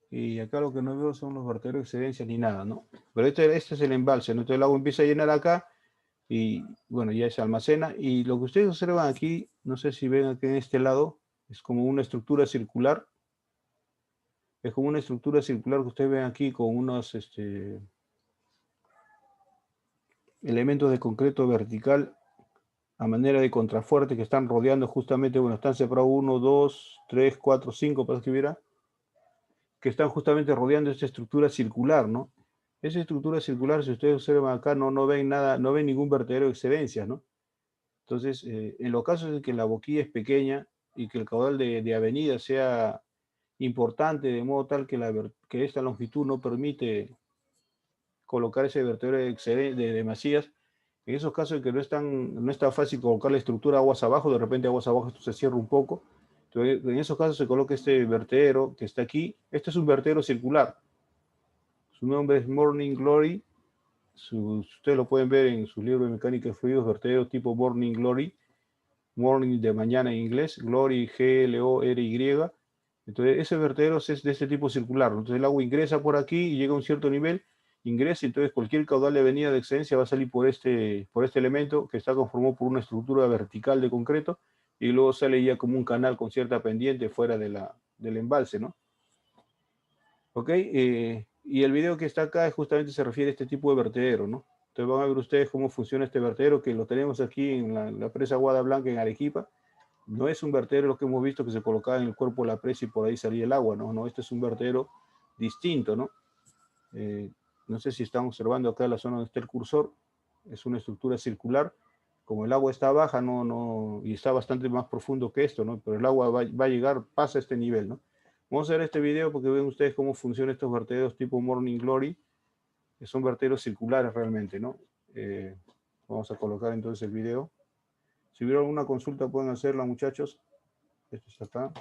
Y acá lo que no veo son los vertederos de excedencia ni nada, ¿no? Pero este es el embalse, ¿no? Entonces el agua empieza a llenar acá y, bueno, ya se almacena. Y lo que ustedes observan aquí, no sé si ven aquí en este lado, es como una estructura circular. Es como una estructura circular que ustedes ven aquí con unos elementos de concreto vertical a manera de contrafuerte que están rodeando justamente, bueno, están separados 1, 2, 3, 4, 5, para que hubiera, que están justamente rodeando esta estructura circular, ¿no? Esa estructura circular, si ustedes observan acá, no ven nada, no ven ningún vertedero de excedencias, ¿no? Entonces, en los casos en que la boquilla es pequeña y que el caudal de avenida sea importante, de modo tal que esta longitud no permite colocar ese vertedero de masías, en esos casos en que no es tan fácil colocar la estructura aguas abajo, de repente aguas abajo esto se cierra un poco, entonces, en esos casos se coloca este vertedero que está aquí. Este es un vertedero circular. Su nombre es Morning Glory. Ustedes lo pueden ver en sus libros de mecánica de fluidos, vertederos tipo Morning Glory. Morning de mañana en inglés, Glory, Glory. Entonces, ese vertedero es de este tipo circular. Entonces, el agua ingresa por aquí y llega a un cierto nivel, ingresa, entonces cualquier caudal de avenida de excedencia va a salir por este elemento que está conformado por una estructura vertical de concreto y luego sale ya como un canal con cierta pendiente fuera del embalse, ¿no? ¿Ok? Y el video que está acá justamente se refiere a este tipo de vertedero, ¿no? Entonces van a ver ustedes cómo funciona este vertedero, que lo tenemos aquí en la presa Aguada Blanca en Arequipa. No es un vertedero lo que hemos visto que se colocaba en el cuerpo de la presa y por ahí salía el agua, ¿no? No, este es un vertedero distinto, ¿no? No sé si están observando acá la zona donde está el cursor. Es una estructura circular. Como el agua está baja, y está bastante más profundo que esto, ¿no? Pero el agua va a llegar, pasa este nivel, ¿no? Vamos a ver este video porque ven ustedes cómo funcionan estos vertederos tipo Morning Glory, que son vertederos circulares realmente, ¿no? Vamos a colocar entonces el video. Si hubiera alguna consulta pueden hacerla, muchachos. Esto está acá.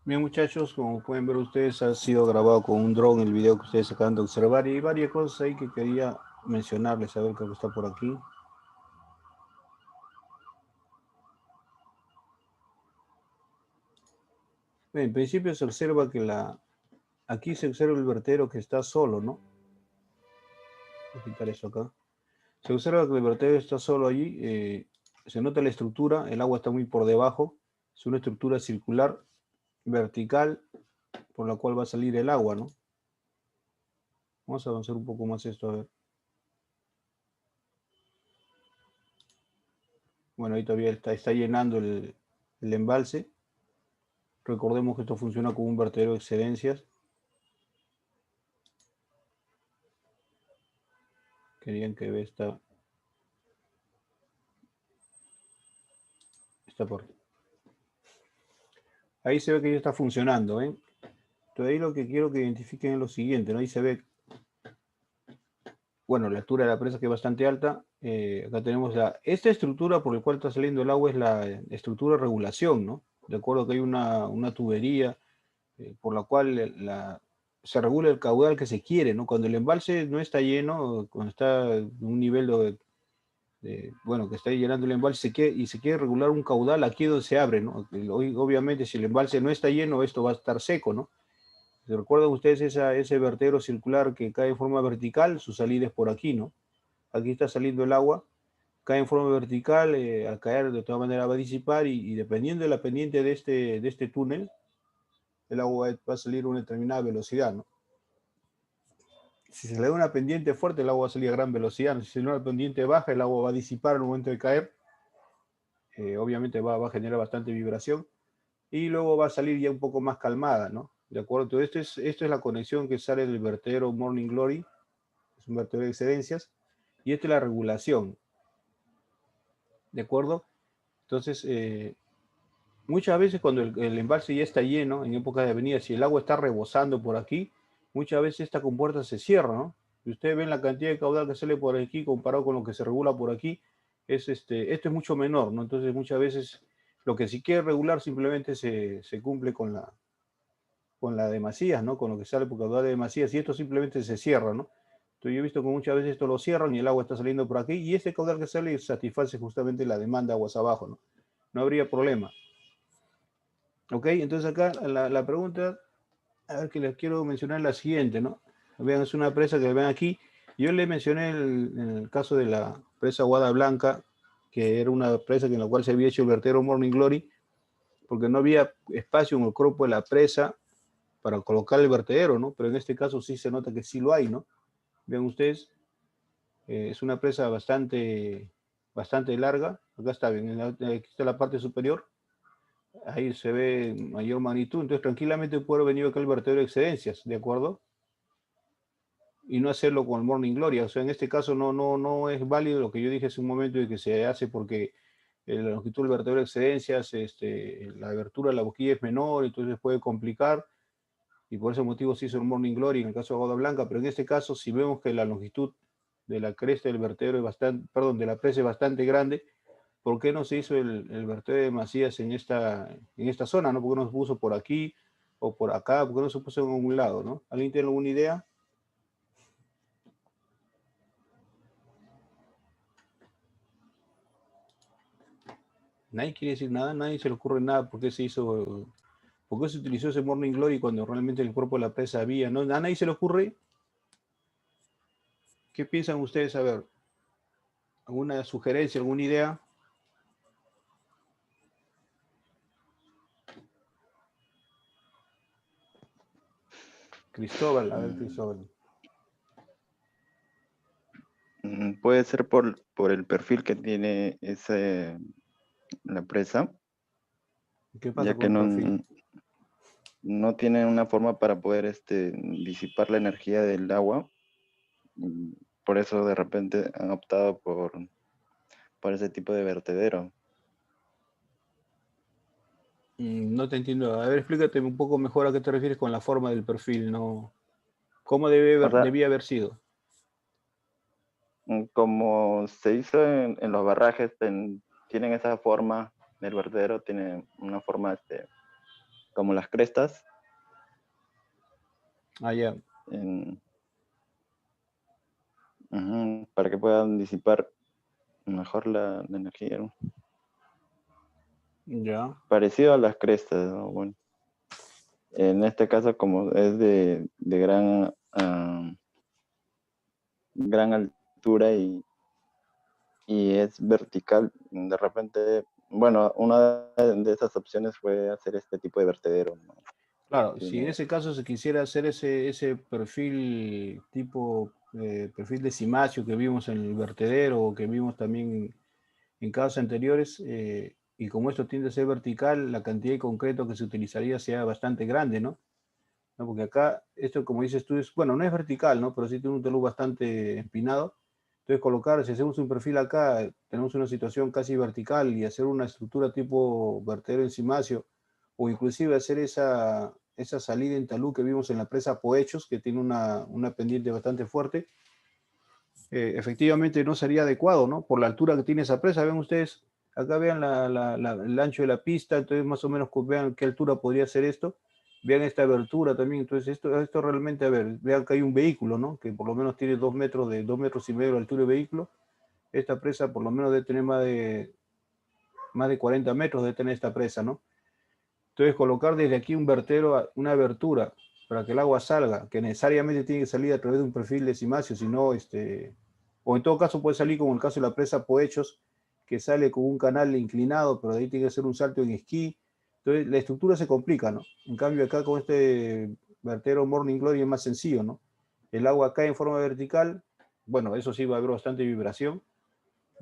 Bien, muchachos, como pueden ver ustedes, ha sido grabado con un dron el video que ustedes acaban de observar y hay varias cosas ahí que quería mencionarles, a ver qué está por aquí. Bien, en principio se observa que aquí se observa el vertedero que está solo, ¿no? Voy a quitar eso acá. Se observa que el vertedero está solo allí, se nota la estructura, el agua está muy por debajo, es una estructura circular, vertical, por la cual va a salir el agua, ¿no? Vamos a avanzar un poco más esto, a ver. Bueno, ahí todavía está llenando el embalse. Recordemos que esto funciona como un vertedero de excedencias. Querían que vea esta parte. Ahí se ve que ya está funcionando, ¿eh? Entonces ahí lo que quiero que identifiquen es lo siguiente, ¿no? Ahí se ve, bueno, la altura de la presa que es bastante alta. Acá tenemos esta estructura por la cual está saliendo el agua es la estructura de regulación, ¿no? De acuerdo que hay una tubería por la cual se regula el caudal que se quiere, ¿no? Cuando el embalse no está lleno, cuando está en un nivel bueno, que está llenando el embalse y se quiere regular un caudal, aquí es donde se abre, ¿no? Obviamente, si el embalse no está lleno, esto va a estar seco, ¿no? ¿Se recuerdan ustedes ese vertedero circular que cae en forma vertical? Su salida es por aquí, ¿no? Aquí está saliendo el agua, cae en forma vertical, al caer de todas maneras va a disipar y dependiendo de la pendiente de este túnel, el agua va a salir a una determinada velocidad, ¿no? Si se le da una pendiente fuerte, el agua va a salir a gran velocidad. Si se le da una pendiente baja, el agua va a disipar al momento de caer. Obviamente va a generar bastante vibración. Y luego va a salir ya un poco más calmada, ¿no? ¿De acuerdo? Entonces, esto es la conexión que sale del vertedero Morning Glory. Es un vertedero de excedencias. Y esta es la regulación. ¿De acuerdo? Entonces, muchas veces cuando el embalse ya está lleno, en época de avenida, si el agua está rebosando por aquí, muchas veces esta compuerta se cierra, ¿no? Si ustedes ven la cantidad de caudal que sale por aquí comparado con lo que se regula por aquí, esto es mucho menor, ¿no? Entonces muchas veces lo que sí quiere regular simplemente se cumple con la demasía, ¿no? Con lo que sale por caudal de demasías y esto simplemente se cierra, ¿no? Entonces yo he visto que muchas veces esto lo cierran y el agua está saliendo por aquí y este caudal que sale satisface justamente la demanda de aguas abajo, ¿no? No habría problema. Ok, entonces acá la pregunta, a ver, que les quiero mencionar la siguiente, ¿no? Vean, es una presa que ven aquí. Yo le mencioné en el caso de la presa Guada Blanca, que era una presa en la cual se había hecho el vertedero Morning Glory, porque no había espacio en el cuerpo de la presa para colocar el vertedero, ¿no? Pero en este caso sí se nota que sí lo hay, ¿no? Vean ustedes, es una presa bastante larga. Acá está bien, aquí está la parte superior. Ahí se ve mayor magnitud, entonces tranquilamente puede haber venido acá el vertedero de excedencias, ¿de acuerdo? Y no hacerlo con el Morning Glory, o sea, en este caso no es válido lo que yo dije hace un momento de que se hace porque la longitud del vertedero de excedencias, la abertura de la boquilla es menor, entonces puede complicar, y por ese motivo se hizo el Morning Glory en el caso de Aguada Blanca, pero en este caso, si vemos que la longitud de la cresta del vertedero es bastante, perdón, de la presa es bastante grande, ¿por qué no se hizo el vertedero de Macías en esta zona? ¿No? ¿Por qué no se puso por aquí o por acá? ¿Por qué no se puso en algún lado? ¿No? ¿Alguien tiene alguna idea? Nadie quiere decir nada, nadie se le ocurre nada por qué por qué se utilizó ese Morning Glory cuando realmente el cuerpo de la presa había, ¿no? ¿A nadie se le ocurre? ¿Qué piensan ustedes? A ver, ¿alguna sugerencia, alguna idea? Cristóbal, a ver, Cristóbal. Puede ser por el perfil que tiene la presa, ¿Qué pasa ya con que el perfil? no tiene una forma para poder disipar la energía del agua. Por eso de repente han optado por ese tipo de vertedero. No te entiendo. A ver, explícate un poco mejor a qué te refieres con la forma del perfil, ¿no? ¿Cómo O sea, debía haber sido? como se hizo en los barrajes, tienen esa forma del vertedero, tiene una forma como las crestas, Ah, ya. Para que puedan disipar mejor la energía, ¿no? Ya. Parecido a las crestas, ¿no? Bueno, en este caso, como es de gran altura y es vertical, de repente, bueno, una de esas opciones fue hacer este tipo de vertedero, ¿no? Claro, si en Tiene- ese caso se quisiera hacer ese perfil tipo perfil de cimacio que vimos en el vertedero o que vimos también en casos anteriores, y como esto tiende a ser vertical, la cantidad de concreto que se utilizaría sea bastante grande, ¿no? ¿No? Porque acá, esto como dices tú, es, bueno, no es vertical, ¿no? Pero sí tiene un talud bastante empinado. Entonces colocar, si hacemos un perfil acá, tenemos una situación casi vertical y hacer una estructura tipo vertedero en cimacio, o inclusive hacer esa salida en talud que vimos en la presa Poechos, que tiene una pendiente bastante fuerte, efectivamente no sería adecuado, ¿no? Por la altura que tiene esa presa. Ven ustedes, acá vean el ancho de la pista, entonces más o menos vean qué altura podría ser esto. Vean esta abertura también, entonces esto realmente, a ver, vean que hay un vehículo, ¿no? Que por lo menos tiene 2 metros, de 2,5 metros de altura de vehículo. Esta presa por lo menos debe tener más de 40 metros de tener esta presa, ¿no? Entonces colocar desde aquí un vertero, una abertura para que el agua salga, que necesariamente tiene que salir a través de un perfil de cimacio, sino o en todo caso puede salir como el caso de la presa Poechos, que sale con un canal inclinado, pero de ahí tiene que hacer un salto en esquí. Entonces la estructura se complica, ¿no? En cambio acá con este vertero Morning Glory es más sencillo, ¿no? El agua cae en forma vertical, bueno, eso sí va a haber bastante vibración,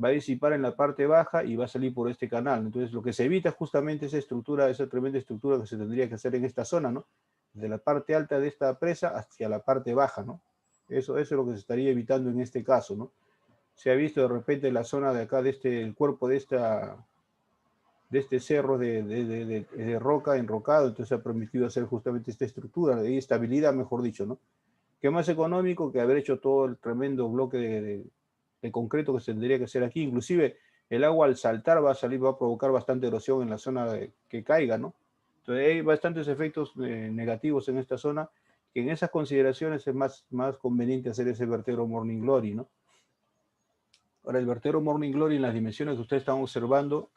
va a disipar en la parte baja y va a salir por este canal. Entonces, lo que se evita es justamente esa estructura, esa tremenda estructura que se tendría que hacer en esta zona, ¿no? De la parte alta de esta presa hacia la parte baja, ¿no? Eso es lo que se estaría evitando en este caso, ¿no? Se ha visto de repente la zona de acá, el cuerpo de este cerro de roca enrocado, entonces ha permitido hacer justamente esta estructura, de estabilidad, mejor dicho, ¿no? Que más económico que haber hecho todo el tremendo bloque de concreto que se tendría que hacer aquí. Inclusive el agua al saltar va a provocar bastante erosión en la zona que caiga, ¿no? Entonces hay bastantes efectos negativos en esta zona, que en esas consideraciones es más conveniente hacer ese vertedero Morning Glory, ¿no? Ahora, el vertedero Morning Glory en las dimensiones que ustedes están observando,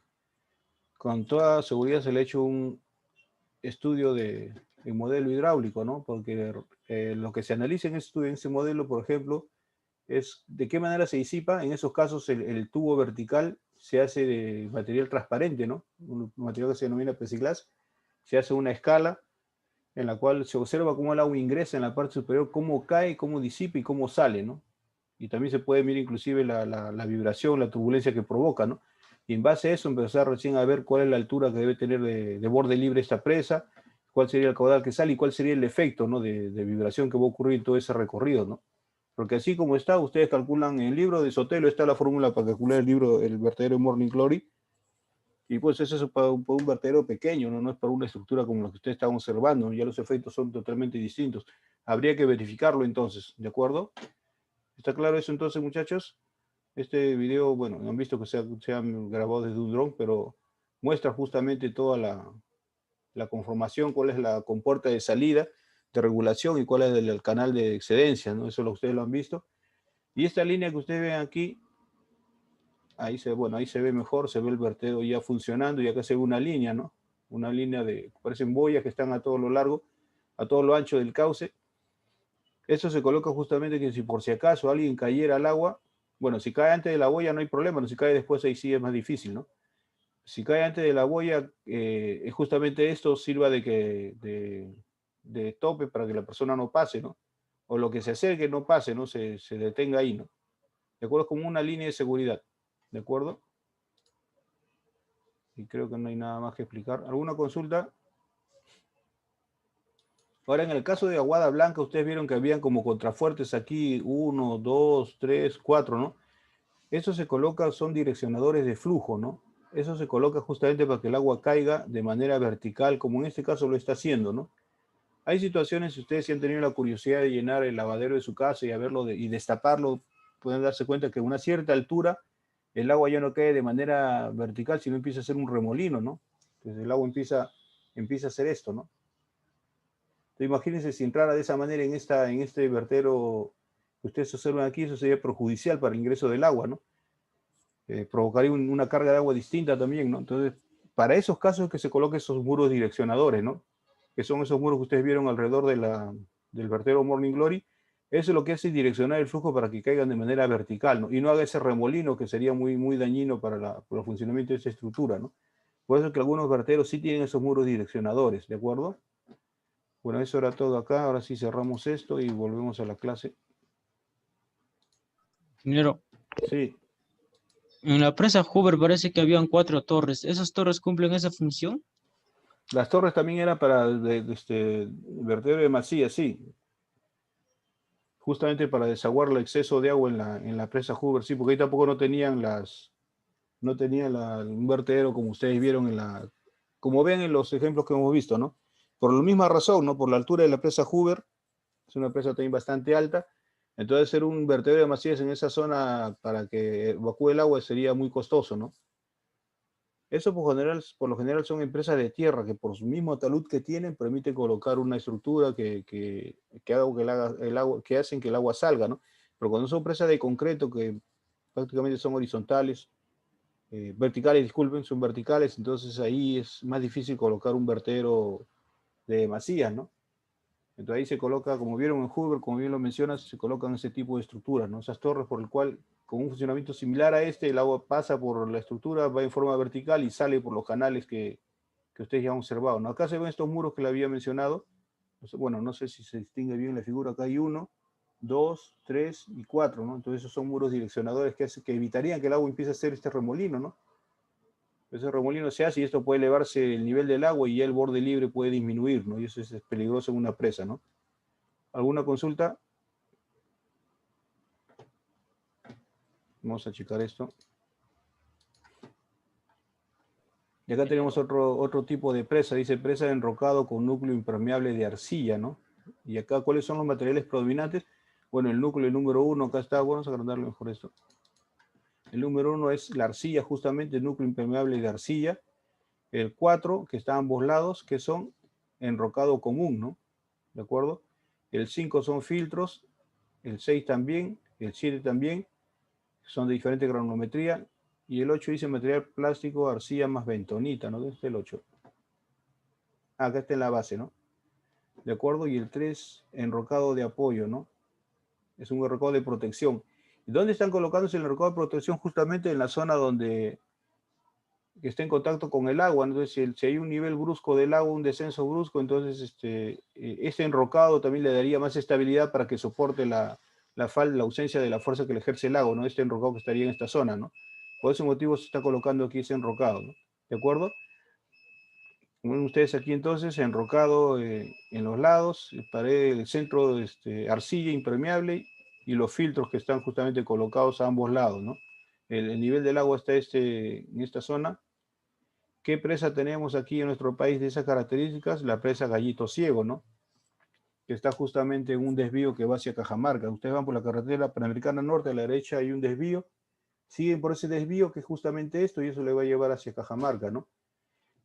con toda seguridad se le ha hecho un estudio de modelo hidráulico, ¿no? Porque lo que se analiza en ese modelo, por ejemplo, es de qué manera se disipa. En esos casos el tubo vertical se hace de material transparente, ¿no? Un material que se denomina plexiglas. Se hace una escala en la cual se observa cómo el agua ingresa en la parte superior, cómo cae, cómo disipa y cómo sale, ¿no? Y también se puede mirar inclusive la vibración, la turbulencia que provoca, ¿no? Y en base a eso empezar recién a ver cuál es la altura que debe tener de borde libre esta presa, cuál sería el caudal que sale y cuál sería el efecto, ¿no? de vibración que va a ocurrir en todo ese recorrido, ¿no? Porque así como está, ustedes calculan en el libro de Sotelo, está la fórmula para calcular el vertedero Morning Glory, y pues eso es para un vertedero pequeño, ¿no? No es para una estructura como la que ustedes están observando, ya los efectos son totalmente distintos. Habría que verificarlo entonces, ¿de acuerdo? ¿Está claro eso entonces, muchachos? Este video, bueno, han visto que se han grabado desde un dron, pero muestra justamente toda la conformación, cuál es la compuerta de salida, de regulación y cuál es el canal de excedencia, ¿no? Eso ustedes lo han visto. Y esta línea que ustedes ven aquí, ahí se ve mejor, se ve el vertedero ya funcionando y acá se ve una línea, ¿no? Una línea parecen boyas que están a todo lo largo, a todo lo ancho del cauce. Eso se coloca justamente que si por si acaso alguien cayera al agua, bueno, si cae antes de la boya no hay problema, no, si cae después ahí sí es más difícil, ¿no? Si cae antes de la boya, justamente esto sirva de tope para que la persona no pase, ¿no? O lo que se acerque no pase, ¿no? Se detenga ahí, ¿no? ¿De acuerdo? Como una línea de seguridad, ¿de acuerdo? Y creo que no hay nada más que explicar. ¿Alguna consulta? Ahora, en el caso de Aguada Blanca, ustedes vieron que habían como contrafuertes aquí, 1, 2, 3, 4, ¿no? Eso se coloca, son direccionadores de flujo, ¿no? Eso se coloca justamente para que el agua caiga de manera vertical, como en este caso lo está haciendo, ¿no? Hay situaciones, si ustedes sí han tenido la curiosidad de llenar el lavadero de su casa y y destaparlo, pueden darse cuenta que a una cierta altura el agua ya no cae de manera vertical, sino empieza a ser un remolino, ¿no? Entonces el agua empieza empieza a hacer esto, ¿no? Entonces, imagínense si entrara de esa manera en este vertedero que ustedes observan aquí, eso sería perjudicial para el ingreso del agua, ¿no? Provocaría una carga de agua distinta también, ¿no? Entonces, para esos casos es que se colocan esos muros direccionadores, ¿no? Que son esos muros que ustedes vieron alrededor del vertedero Morning Glory. Eso es lo que hace direccionar el flujo para que caigan de manera vertical, ¿no? Y no haga ese remolino que sería muy, muy dañino para el funcionamiento de esa estructura, ¿no? Por eso es que algunos vertederos sí tienen esos muros direccionadores, ¿de acuerdo? Bueno, eso era todo acá. Ahora sí cerramos esto y volvemos a la clase. Ingeniero, Sí, en la presa Hoover parece que habían 4 torres. ¿Esas torres cumplen esa función? las torres también eran para este vertedero de masía, sí. Justamente para desaguar el exceso de agua en la presa Hoover, sí, porque ahí tampoco no tenían un vertedero como ustedes vieron como ven en los ejemplos que hemos visto, ¿no? Por la misma razón, ¿no? Por la altura de la presa Hoover, es una presa también bastante alta, entonces hacer un vertedero de masías en esa zona para que evacúe el agua sería muy costoso, ¿no? Eso por lo general son empresas de tierra que por su mismo talud que tienen permiten colocar una estructura que haga que el agua, que hacen que el agua salga, ¿no? Pero cuando son empresas de concreto que prácticamente son horizontales, verticales, disculpen, son verticales, entonces ahí es más difícil colocar un vertedero de masías, ¿no? Entonces ahí se coloca, como vieron en Hoover, como bien lo mencionas, se colocan ese tipo de estructuras, ¿no? Esas torres por el cual, con un funcionamiento similar a este, el agua pasa por la estructura, va en forma vertical y sale por los canales que ustedes ya han observado, ¿no? Acá se ven estos muros que le había mencionado. Bueno, no sé si se distingue bien la figura. Acá hay 1, 2, 3 y 4, ¿no? Entonces esos son muros direccionadores que evitarían que el agua empiece a hacer este remolino, ¿no? Ese remolino se hace y esto puede elevarse el nivel del agua y ya el borde libre puede disminuir, ¿no? Y eso es peligroso en una presa, ¿no? ¿Alguna consulta? Vamos a checar esto. Y acá tenemos otro tipo de presa, dice presa de enrocado con núcleo impermeable de arcilla, ¿no? Y acá, ¿cuáles son los materiales predominantes? Bueno, el núcleo número 1, acá está, vamos a agrandarlo mejor esto. El número 1 es la arcilla, justamente el núcleo impermeable de arcilla. El 4, que está a ambos lados, que son enrocado común, ¿no? ¿De acuerdo? El 5 son filtros, el 6 también, el 7 también, son de diferente granulometría, y el 8 dice material plástico, arcilla más bentonita, ¿no? Este es el 8. Acá está en la base, ¿no? ¿De acuerdo? Y el 3, enrocado de apoyo, ¿no? Es un enrocado de protección. ¿Y dónde están colocándose el enrocado de protección? Justamente en la zona que está en contacto con el agua. Entonces, si hay un nivel brusco del agua, un descenso brusco, entonces este enrocado también le daría más estabilidad para que soporte la ausencia de la fuerza que le ejerce el agua, ¿no? Este enrocado que estaría en esta zona, ¿no? Por ese motivo se está colocando aquí ese enrocado, ¿no? ¿De acuerdo? Como ven ustedes aquí entonces, enrocado en los lados, pared, el centro, arcilla impermeable y los filtros que están justamente colocados a ambos lados, ¿no? El nivel del agua está en esta zona. ¿Qué presa tenemos aquí en nuestro país de esas características? La presa Gallito Ciego, ¿no? Que está justamente en un desvío que va hacia Cajamarca. Ustedes van por la carretera Panamericana Norte, a la derecha hay un desvío, siguen por ese desvío que es justamente esto y eso le va a llevar hacia Cajamarca, ¿no?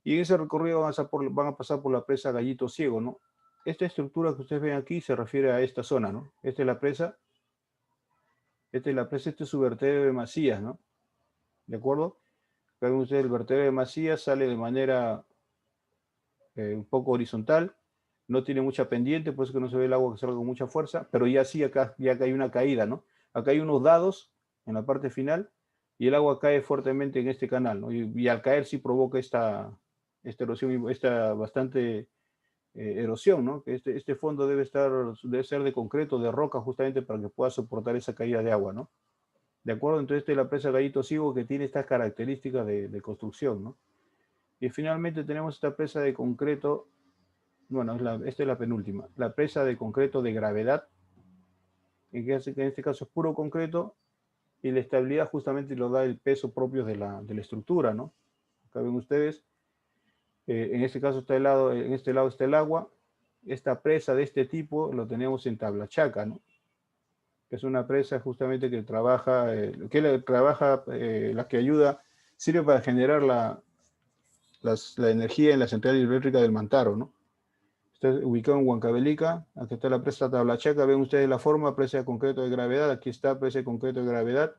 Y en ese recorrido van a pasar por la presa Gallito Ciego, ¿no? Esta estructura que ustedes ven aquí se refiere a esta zona, ¿no? Esta es la presa, este es su vertedero de masías, ¿no? ¿De acuerdo? Acá ven ustedes el vertedero de masías sale de manera un poco horizontal, no tiene mucha pendiente, por eso que no se ve el agua que salga con mucha fuerza, pero ya sí, acá hay una caída, ¿no? Acá hay unos dados en la parte final y el agua cae fuertemente en este canal, ¿no? Y al caer sí provoca esta erosión, esta bastante erosión, ¿no? Que este fondo debe ser de concreto, de roca, justamente para que pueda soportar esa caída de agua, ¿no? ¿De acuerdo? Entonces esta es la presa Gallito Ciego que tiene estas características de construcción, ¿no? Y finalmente tenemos esta presa de concreto, bueno, esta es la penúltima, la presa de concreto de gravedad, que en este caso es puro concreto, y la estabilidad justamente lo da el peso propio de la estructura, ¿no? Acá ven ustedes, en este caso en este lado está el agua, esta presa de este tipo lo tenemos en Tablachaca, ¿no? Que es una presa justamente que trabaja, la que ayuda, sirve para generar la energía en la central hidroeléctrica del Mantaro, ¿no? Está ubicado en Huancavelica, aquí está la presa Tablachaca, ven ustedes la forma, presa de concreto de gravedad, aquí está presa de concreto de gravedad,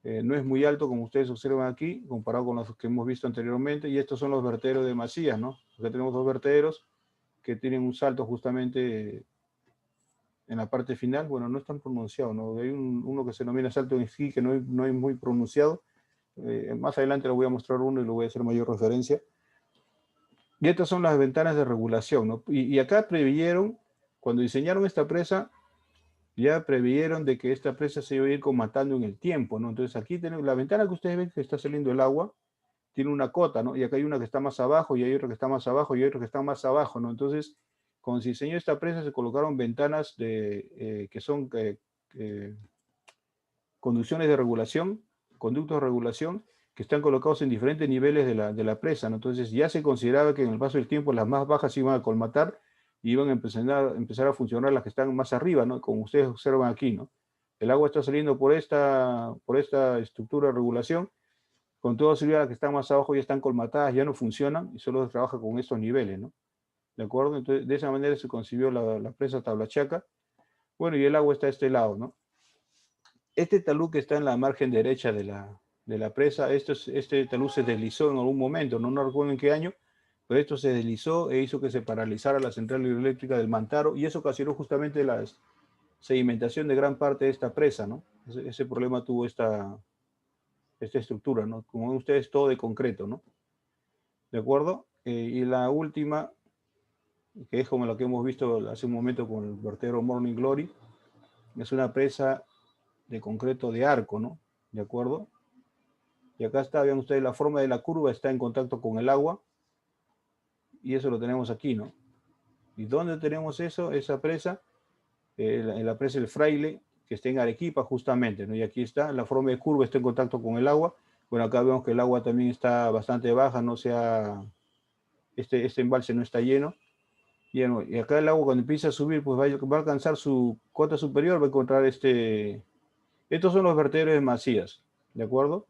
no es muy alto como ustedes observan aquí, comparado con los que hemos visto anteriormente, y estos son los vertederos de Macías, ¿no? Acá tenemos dos vertederos que tienen un salto justamente en la parte final, bueno, no es tan pronunciado, ¿no? Hay uno que se denomina salto en esquí, que no es muy pronunciado, más adelante les voy a mostrar uno y lo voy a hacer mayor referencia. Y estas son las ventanas de regulación, ¿no? Y acá preveyeron, cuando diseñaron esta presa, ya preveyeron de que esta presa se iba a ir comatando en el tiempo, ¿no? Entonces aquí tenemos la ventana que ustedes ven que está saliendo el agua, tiene una cota, ¿no? Y acá hay una que está más abajo, y hay otra que está más abajo, y hay otra que está más abajo, ¿no? Entonces, cuando se diseñó esta presa, se colocaron ventanas que son conducciones de regulación, conductos de regulación, que están colocados en diferentes niveles de la presa, ¿no? Entonces ya se consideraba que en el paso del tiempo las más bajas se iban a colmatar y iban a empezar a funcionar las que están más arriba, ¿no? Como ustedes observan aquí, ¿no? El agua está saliendo por esta estructura de regulación, con toda seguridad las que están más abajo ya están colmatadas, ya no funcionan y solo se trabaja con estos niveles, ¿no? ¿De acuerdo? Entonces de esa manera se concibió la presa Tablachaca. Bueno, y el agua está a este lado, ¿no? Este talud que está en la margen derecha de la presa, este talud se deslizó en algún momento, no recuerdo en qué año, pero esto se deslizó e hizo que se paralizara la central hidroeléctrica del Mantaro y eso ocasionó justamente la sedimentación de gran parte de esta presa, ¿no? Ese problema tuvo esta estructura, ¿no? Como ven ustedes, todo de concreto, ¿no? ¿De acuerdo? Y la última, que es como la que hemos visto hace un momento con el vertedero Morning Glory, es una presa de concreto de arco, ¿no? ¿De acuerdo? Y acá está, vean ustedes, la forma de la curva está en contacto con el agua. Y eso lo tenemos aquí, ¿no? ¿Y dónde tenemos eso? Esa presa, en la presa El Fraile, que está en Arequipa justamente, ¿no? Y aquí está, la forma de curva está en contacto con el agua. Bueno, acá vemos que el agua también está bastante baja, no sea, este embalse no está lleno. Y acá el agua cuando empieza a subir, pues va a alcanzar su cota superior, va a encontrar estos son los vertederos de Macías, ¿de acuerdo?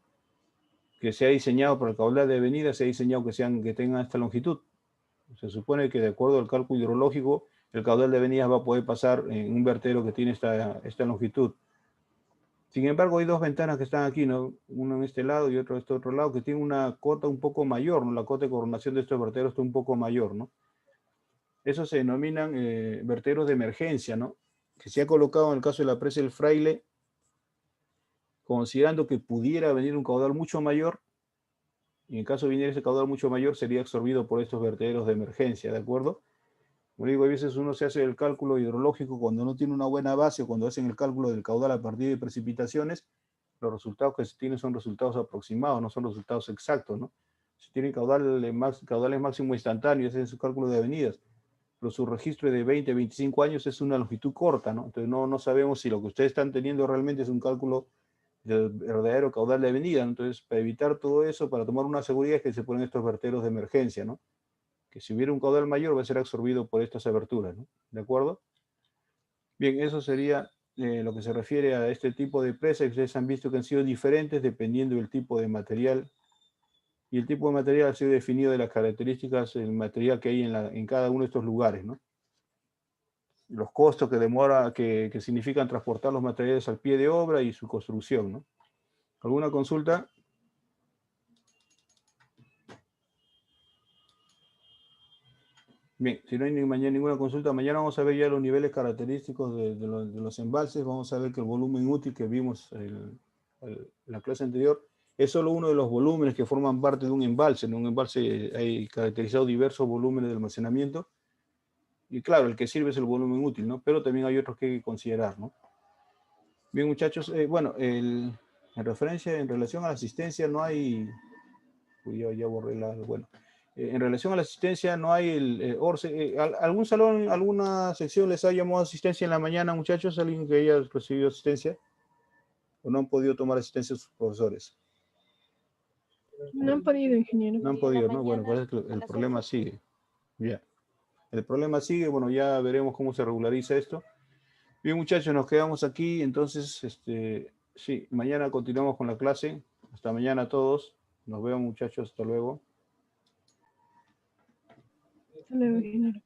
Que se ha diseñado para el caudal de avenida, se ha diseñado que tengan esta longitud. Se supone que de acuerdo al cálculo hidrológico, el caudal de avenidas va a poder pasar en un vertedero que tiene esta longitud. Sin embargo, hay dos ventanas que están aquí, ¿no? Una en este lado y otra en este otro lado, que tienen una cota un poco mayor, ¿no? La cota de coronación de estos vertederos está un poco mayor, ¿no? Eso se denominan vertederos de emergencia, ¿no? Que se ha colocado en el caso de la presa El Fraile, considerando que pudiera venir un caudal mucho mayor, y en caso de venir ese caudal mucho mayor, sería absorbido por estos vertederos de emergencia, ¿de acuerdo? Como digo, a veces uno se hace el cálculo hidrológico cuando no tiene una buena base o cuando hacen el cálculo del caudal a partir de precipitaciones, los resultados que se tienen son resultados aproximados, no son resultados exactos, ¿no? Si tienen caudales máximos instantáneos, hacen su cálculo de avenidas, pero su registro de 20, 25 años es una longitud corta, ¿no? Entonces no sabemos si lo que ustedes están teniendo realmente es un cálculo del verdadero caudal de avenida, ¿no? Entonces, para evitar todo eso, para tomar una seguridad es que se ponen estos vertederos de emergencia, ¿no? Que si hubiera un caudal mayor va a ser absorbido por estas aberturas, ¿no? ¿De acuerdo? Bien, eso sería lo que se refiere a este tipo de presa, que ustedes han visto que han sido diferentes dependiendo del tipo de material, y el tipo de material ha sido definido de las características del material que hay en cada uno de estos lugares, ¿no? Los costos que significan transportar los materiales al pie de obra y su construcción, ¿no? ¿Alguna consulta? Bien, si no hay ninguna consulta, mañana vamos a ver ya los niveles característicos de los embalses. Vamos a ver que el volumen útil que vimos en la clase anterior es solo uno de los volúmenes que forman parte de un embalse. En un embalse hay caracterizado diversos volúmenes de almacenamiento. Y claro, el que sirve es el volumen útil, ¿no? Pero también hay otros que hay que considerar, ¿no? Bien, muchachos, bueno, en relación a la asistencia no hay... Uy, ya borré bueno. En relación a la asistencia no hay el ORCE. ¿Algún salón, alguna sección les ha llamado asistencia en la mañana, muchachos? ¿Alguien que haya recibido asistencia? ¿O no han podido tomar asistencia sus profesores? No han podido, ingeniero. No han podido, ¿no? Bueno, parece que el problema sigue. Ya. El problema sigue, bueno, ya veremos cómo se regulariza esto. Bien, muchachos, nos quedamos aquí. Entonces, sí, mañana continuamos con la clase. Hasta mañana a todos. Nos vemos, muchachos. Hasta luego. Hasta luego, ingeniero.